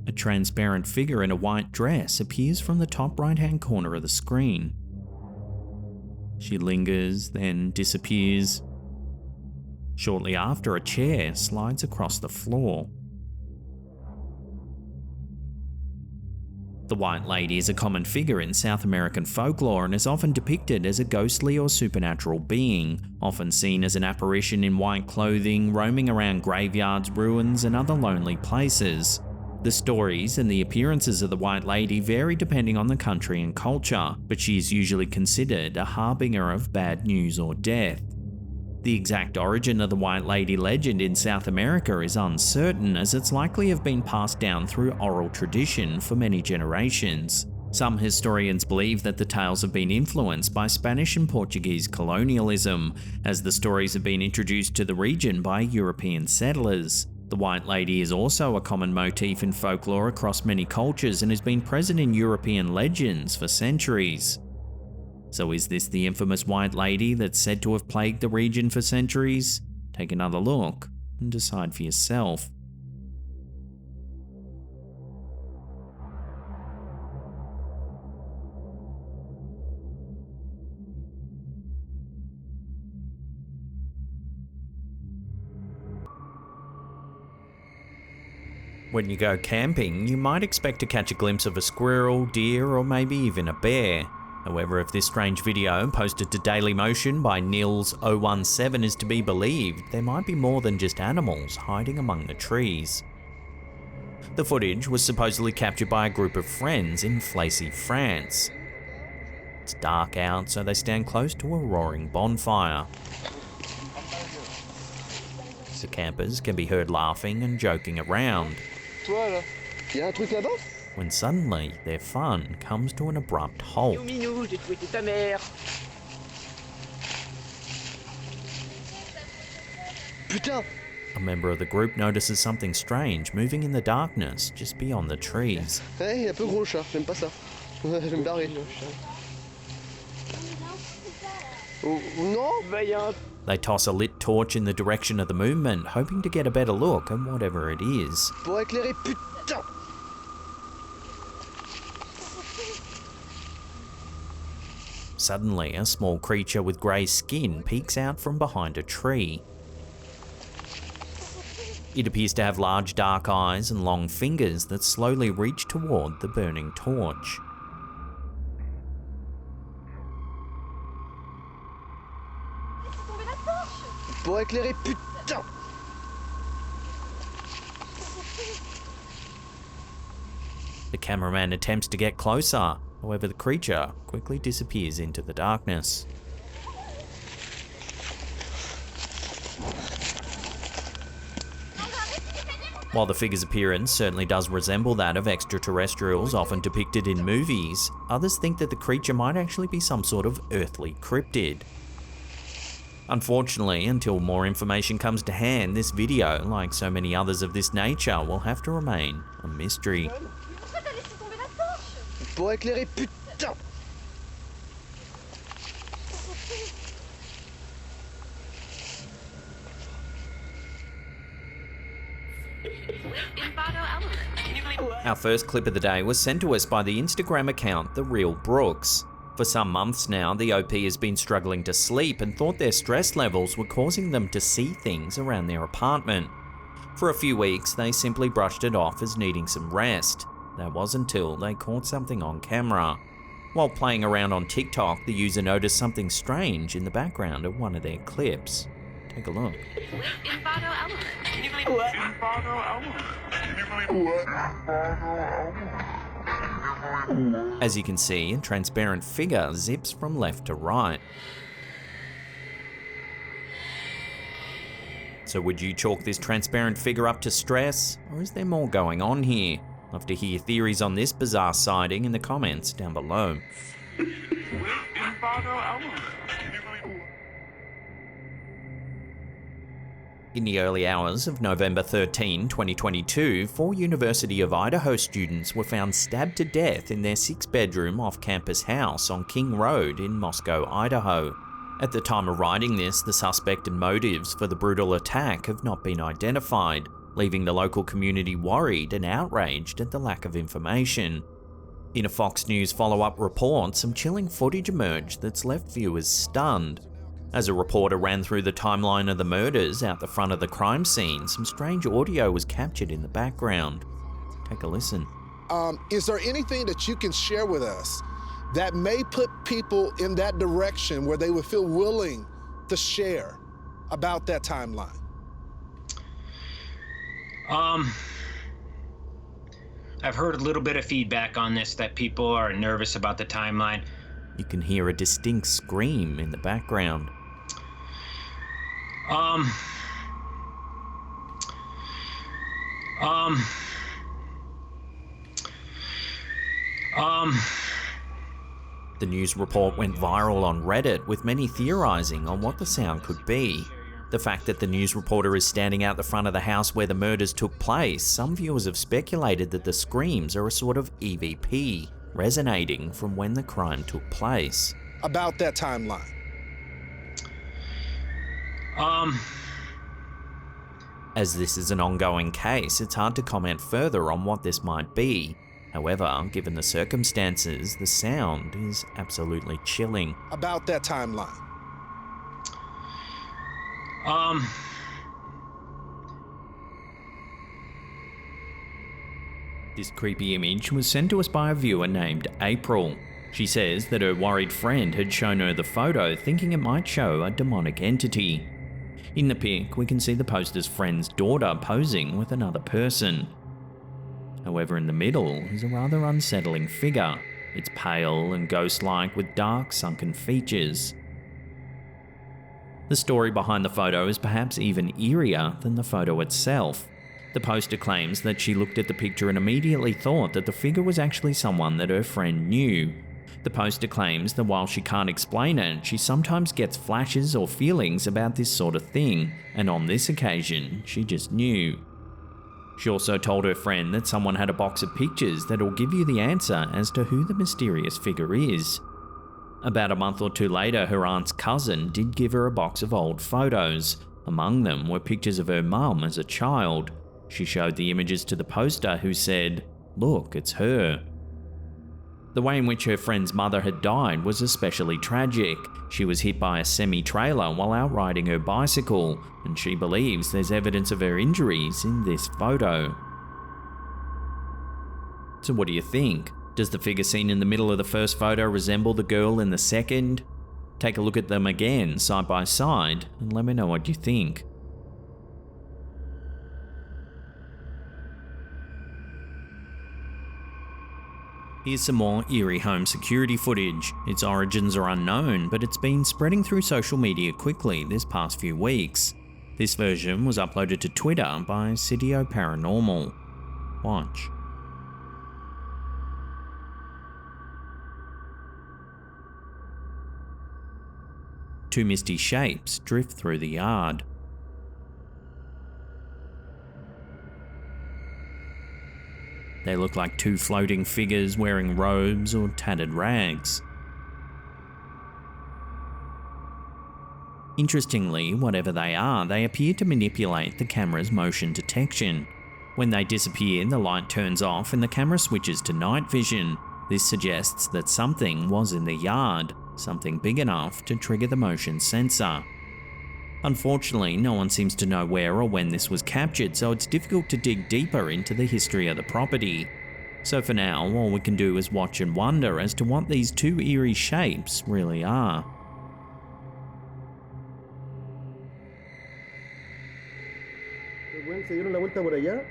S1: A transparent figure in a white dress appears from the top right-hand corner of the screen. She lingers, then disappears. Shortly after, a chair slides across the floor. The White Lady is a common figure in South American folklore and is often depicted as a ghostly or supernatural being, often seen as an apparition in white clothing, roaming around graveyards, ruins, and other lonely places. The stories and the appearances of the White Lady vary depending on the country and culture, but she is usually considered a harbinger of bad news or death. The exact origin of the White Lady legend in South America is uncertain, as it's likely have been passed down through oral tradition for many generations. Some historians believe that the tales have been influenced by Spanish and Portuguese colonialism, as the stories have been introduced to the region by European settlers. The White Lady is also a common motif in folklore across many cultures and has been present in European legends for centuries. So is this the infamous White Lady that's said to have plagued the region for centuries? Take another look and decide for yourself. When you go camping, you might expect to catch a glimpse of a squirrel, deer, or maybe even a bear. However, if this strange video posted to Dailymotion by Nils017 is to be believed, there might be more than just animals hiding among the trees. The footage was supposedly captured by a group of friends in Flacy, France. It's dark out, so they stand close to a roaring bonfire. The campers can be heard laughing and joking around, when suddenly their fun comes to an abrupt halt. A member of the group notices something strange moving in the darkness just beyond the trees. They toss a lit torch in the direction of the movement, hoping to get a better look at whatever it is. Suddenly, a small creature with grey skin peeks out from behind a tree. It appears to have large dark eyes and long fingers that slowly reach toward the burning torch. The cameraman attempts to get closer, however the creature quickly disappears into the darkness. While the figure's appearance certainly does resemble that of extraterrestrials often depicted in movies, others think that the creature might actually be some sort of earthly cryptid. Unfortunately, until more information comes to hand, this video, like so many others of this nature, will have to remain a mystery. Our first clip of the day was sent to us by the Instagram account The Real Brooks. For some months now, the OP has been struggling to sleep and thought their stress levels were causing them to see things around their apartment. For a few weeks, they simply brushed it off as needing some rest. That was until they caught something on camera. While playing around on TikTok, the user noticed something strange in the background of one of their clips. Take a look. As you can see, a transparent figure zips from left to right. So would you chalk this transparent figure up to stress, or is there more going on here? Love to hear theories on this bizarre sighting in the comments down below. In the early hours of November 13, 2022, 4 University of Idaho students were found stabbed to death in their 6-bedroom off-campus house on King Road in Moscow, Idaho. At the time of writing this, the suspect and motives for the brutal attack have not been identified, leaving the local community worried and outraged at the lack of information. In a Fox News follow-up report, some chilling footage emerged that's left viewers stunned. As a reporter ran through the timeline of the murders out the front of the crime scene, some strange audio was captured in the background. Take a listen.
S10: Is there anything that you can share with us that may put people in that direction where they would feel willing to share about that timeline?
S11: I've heard a little bit of feedback on this that people are nervous about the timeline.
S1: You can hear a distinct scream in the background. The news report went viral on Reddit, with many theorizing on what the sound could be. The fact that the news reporter is standing out the front of the house where the murders took place, some viewers have speculated that the screams are a sort of EVP, resonating from when the crime took place.
S10: About that timeline.
S1: As this is an ongoing case, it's hard to comment further on what this might be. However, given the circumstances, the sound is absolutely chilling.
S10: About that timeline.
S1: This creepy image was sent to us by a viewer named April. She says that her worried friend had shown her the photo thinking it might show a demonic entity. In the pic, we can see the poster's friend's daughter posing with another person. However, in the middle is a rather unsettling figure. It's pale and ghost-like with dark, sunken features. The story behind the photo is perhaps even eerier than the photo itself. The poster claims that she looked at the picture and immediately thought that the figure was actually someone that her friend knew. The poster claims that while she can't explain it, she sometimes gets flashes or feelings about this sort of thing, and on this occasion, she just knew. She also told her friend that someone had a box of pictures that'll give you the answer as to who the mysterious figure is. About a month or two later, her aunt's cousin did give her a box of old photos. Among them were pictures of her mum as a child. She showed the images to the poster, who said, "Look, it's her." The way in which her friend's mother had died was especially tragic. She was hit by a semi-trailer while out riding her bicycle, and she believes there's evidence of her injuries in this photo. So what do you think? Does the figure seen in the middle of the first photo resemble the girl in the second? Take a look at them again, side by side, and let me know what you think. Here's some more eerie home security footage. Its origins are unknown, but it's been spreading through social media quickly this past few weeks. This version was uploaded to Twitter by Cidio Paranormal. Watch. Two misty shapes drift through the yard. They look like two floating figures wearing robes or tattered rags. Interestingly, whatever they are, they appear to manipulate the camera's motion detection. When they disappear, the light turns off and the camera switches to night vision. This suggests that something was in the yard, something big enough to trigger the motion sensor. Unfortunately, no one seems to know where or when this was captured, so it's difficult to dig deeper into the history of the property. So for now, all we can do is watch and wonder as to what these two eerie shapes really are.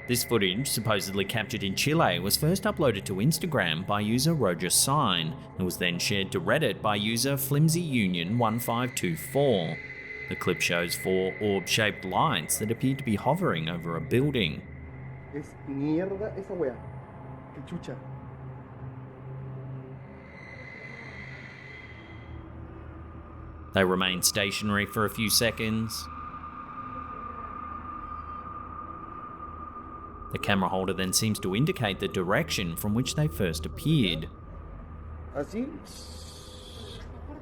S1: This footage, supposedly captured in Chile, was first uploaded to Instagram by user Roger Sign and was then shared to Reddit by user FlimsyUnion1524. The clip shows 4 orb-shaped lights that appear to be hovering over a building.
S12: Es mierda esa wea. Qué chucha.
S1: They remain stationary for a few seconds. The camera holder then seems to indicate the direction from which they first appeared.
S12: Así.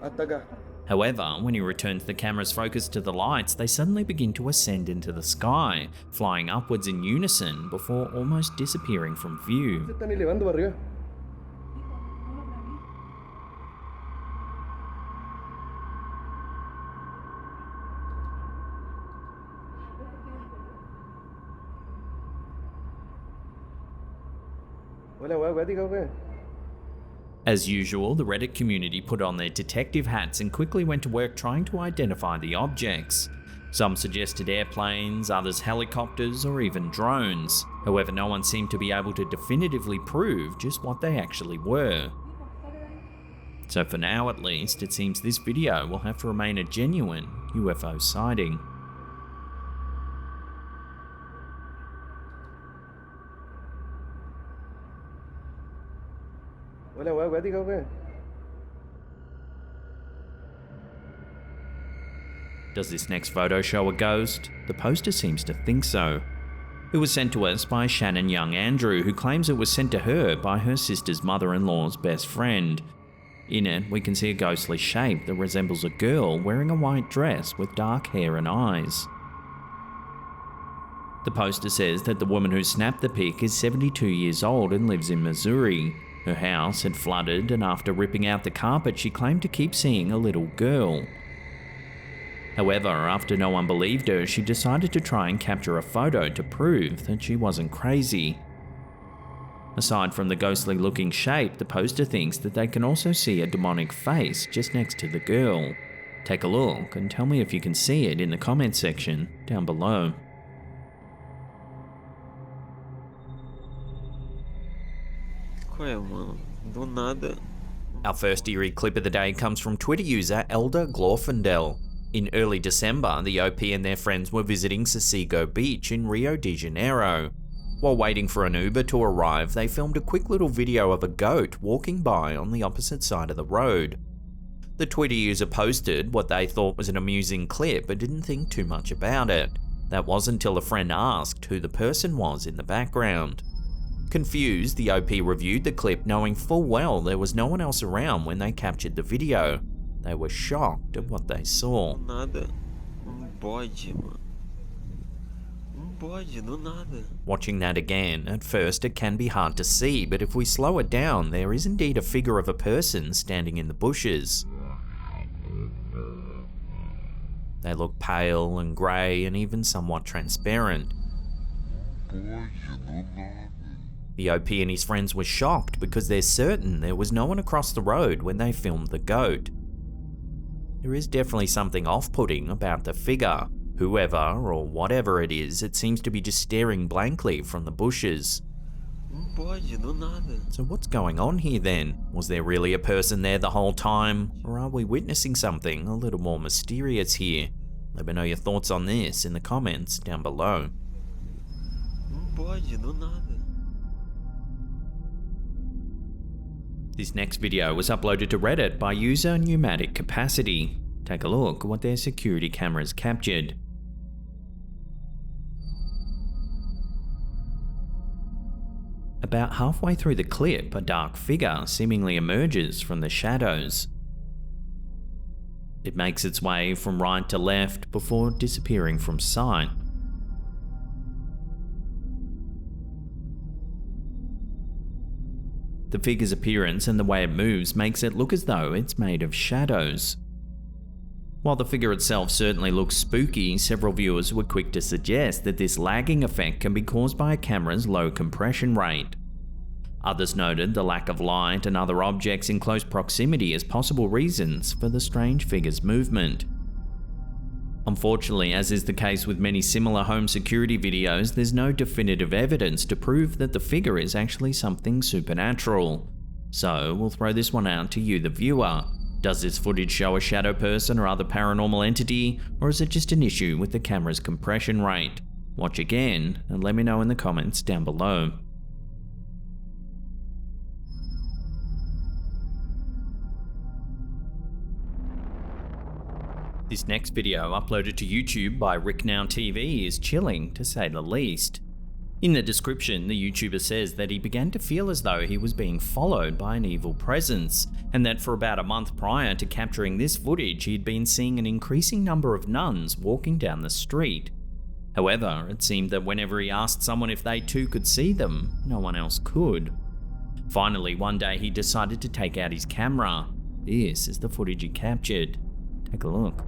S12: Hasta acá.
S1: However, when he returns the camera's focus to the lights, they suddenly begin to ascend into the sky, flying upwards in unison before almost disappearing from view.
S12: Se están elevando para arriba. Hola, wea acuática, wea.
S1: As usual, the Reddit community put on their detective hats and quickly went to work trying to identify the objects. Some suggested airplanes, others helicopters, or even drones. However, no one seemed to be able to definitively prove just what they actually were. So for now at least, it seems this video will have to remain a genuine UFO sighting.
S12: Hola, wea acuática, wea.
S1: Does this next photo show a ghost? The poster seems to think so. It was sent to us by Shannon Young Andrew, who claims it was sent to her by her sister's mother-in-law's best friend. In it, we can see a ghostly shape that resembles a girl wearing a white dress with dark hair and eyes. The poster says that the woman who snapped the pic is 72 years old and lives in Missouri. Her house had flooded, and after ripping out the carpet, she claimed to keep seeing a little girl. However, after no one believed her, she decided to try and capture a photo to prove that she wasn't crazy. Aside from the ghostly looking shape, the poster thinks that they can also see a demonic face just next to the girl. Take a look and tell me if you can see it in the comment section down below.
S13: Do nada.
S1: Our first eerie clip of the day comes from Twitter user Elder Glorfindel. In early December, the OP and their friends were visiting Sacigo Beach in Rio de Janeiro. While waiting for an Uber to arrive, they filmed a quick little video of a goat walking by on the opposite side of the road. The Twitter user posted what they thought was an amusing clip but didn't think too much about it. That was until a friend asked who the person was in the background. Confused, the OP reviewed the clip knowing full well there was no one else around when they captured the video. They were shocked at what they saw.
S13: Nada. Pode, mano. Pode, do nada.
S1: Watching that again, at first it can be hard to see, but if we slow it down, there is indeed a figure of a person standing in the bushes. They look pale and grey and even somewhat transparent. The OP and his friends were shocked because they're certain there was no one across the road when they filmed the goat. There is definitely something off-putting about the figure. Whoever or whatever it is, it seems to be just staring blankly from the bushes. So what's going on here then? Was there really a person there the whole time? Or are we witnessing something a little more mysterious here? Let me know your thoughts on this in the comments down below. This next video was uploaded to Reddit by user Pneumatic Capacity. Take a look at what their security cameras captured. About halfway through the clip, a dark figure seemingly emerges from the shadows. It makes its way from right to left before disappearing from sight. The figure's appearance and the way it moves makes it look as though it's made of shadows. While the figure itself certainly looks spooky, several viewers were quick to suggest that this lagging effect can be caused by a camera's low compression rate. Others noted the lack of light and other objects in close proximity as possible reasons for the strange figure's movement. Unfortunately, as is the case with many similar home security videos, there's no definitive evidence to prove that the figure is actually something supernatural. So we'll throw this one out to you, the viewer. Does this footage show a shadow person or other paranormal entity, or is it just an issue with the camera's compression rate? Watch again and let me know in the comments down below. This next video, uploaded to YouTube by RickNowTV, is chilling to say the least. In the description, the YouTuber says that he began to feel as though he was being followed by an evil presence, and that for about a month prior to capturing this footage, he'd been seeing an increasing number of nuns walking down the street. However, it seemed that whenever he asked someone if they too could see them, no one else could. Finally, one day he decided to take out his camera. This is the footage he captured. Take a look.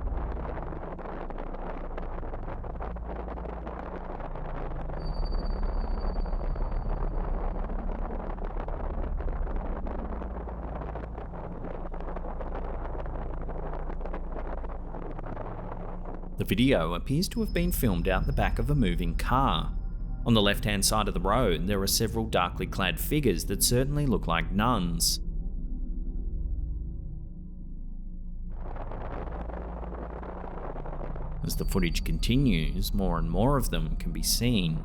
S1: The video appears to have been filmed out the back of a moving car. On the left-hand side of the road, there are several darkly clad figures that certainly look like nuns. As the footage continues, more and more of them can be seen.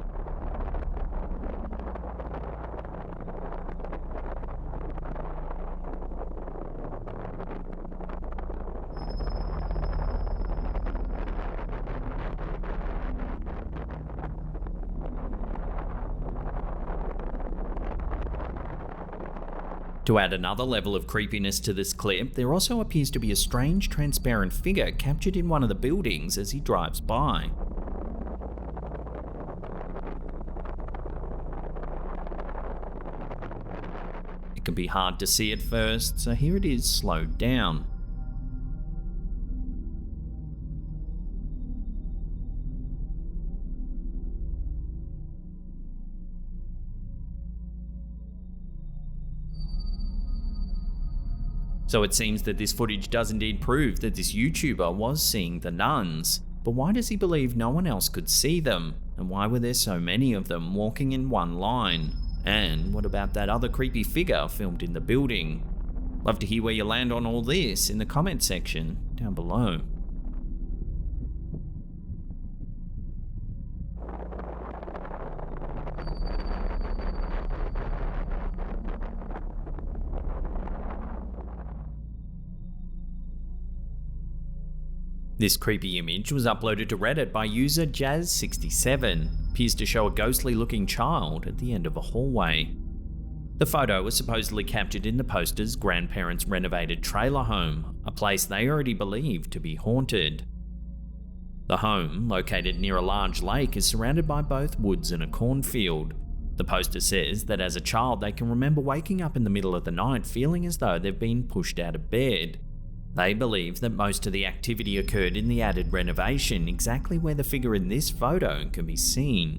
S1: To add another level of creepiness to this clip, there also appears to be a strange transparent figure captured in one of the buildings as he drives by. It can be hard to see at first, so here it is slowed down. So it seems that this footage does indeed prove that this YouTuber was seeing the nuns. But why does he believe no one else could see them? And why were there so many of them walking in one line? And what about that other creepy figure filmed in the building? Love to hear where you land on all this in the comment section down below. This creepy image was uploaded to Reddit by user Jazz67. Appears to show a ghostly looking child at the end of a hallway. The photo was supposedly captured in the poster's grandparents' renovated trailer home, a place they already believed to be haunted. The home, located near a large lake, is surrounded by both woods and a cornfield. The poster says that as a child they can remember waking up in the middle of the night feeling as though they've been pushed out of bed. They believe that most of the activity occurred in the added renovation, exactly where the figure in this photo can be seen.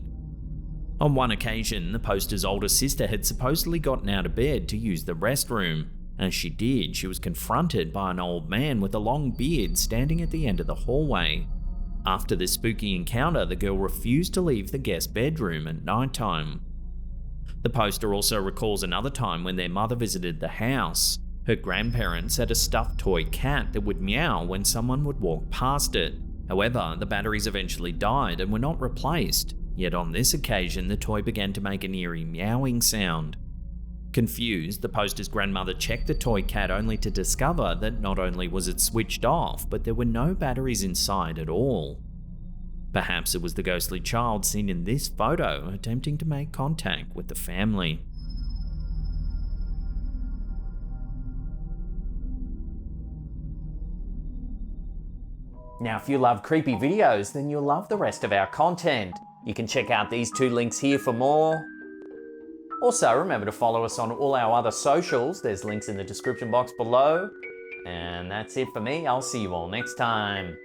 S1: On one occasion, the poster's older sister had supposedly gotten out of bed to use the restroom. As she did, she was confronted by an old man with a long beard standing at the end of the hallway. After this spooky encounter, the girl refused to leave the guest bedroom at nighttime. The poster also recalls another time when their mother visited the house. Her grandparents had a stuffed toy cat that would meow when someone would walk past it. However, the batteries eventually died and were not replaced, yet on this occasion the toy began to make an eerie meowing sound. Confused, the poster's grandmother checked the toy cat only to discover that not only was it switched off, but there were no batteries inside at all. Perhaps it was the ghostly child seen in this photo attempting to make contact with the family. Now, if you love creepy videos, then you'll love the rest of our content. You can check out these two links here for more. Also, remember to follow us on all our other socials. There's links in the description box below. And that's it for me. I'll see you all next time.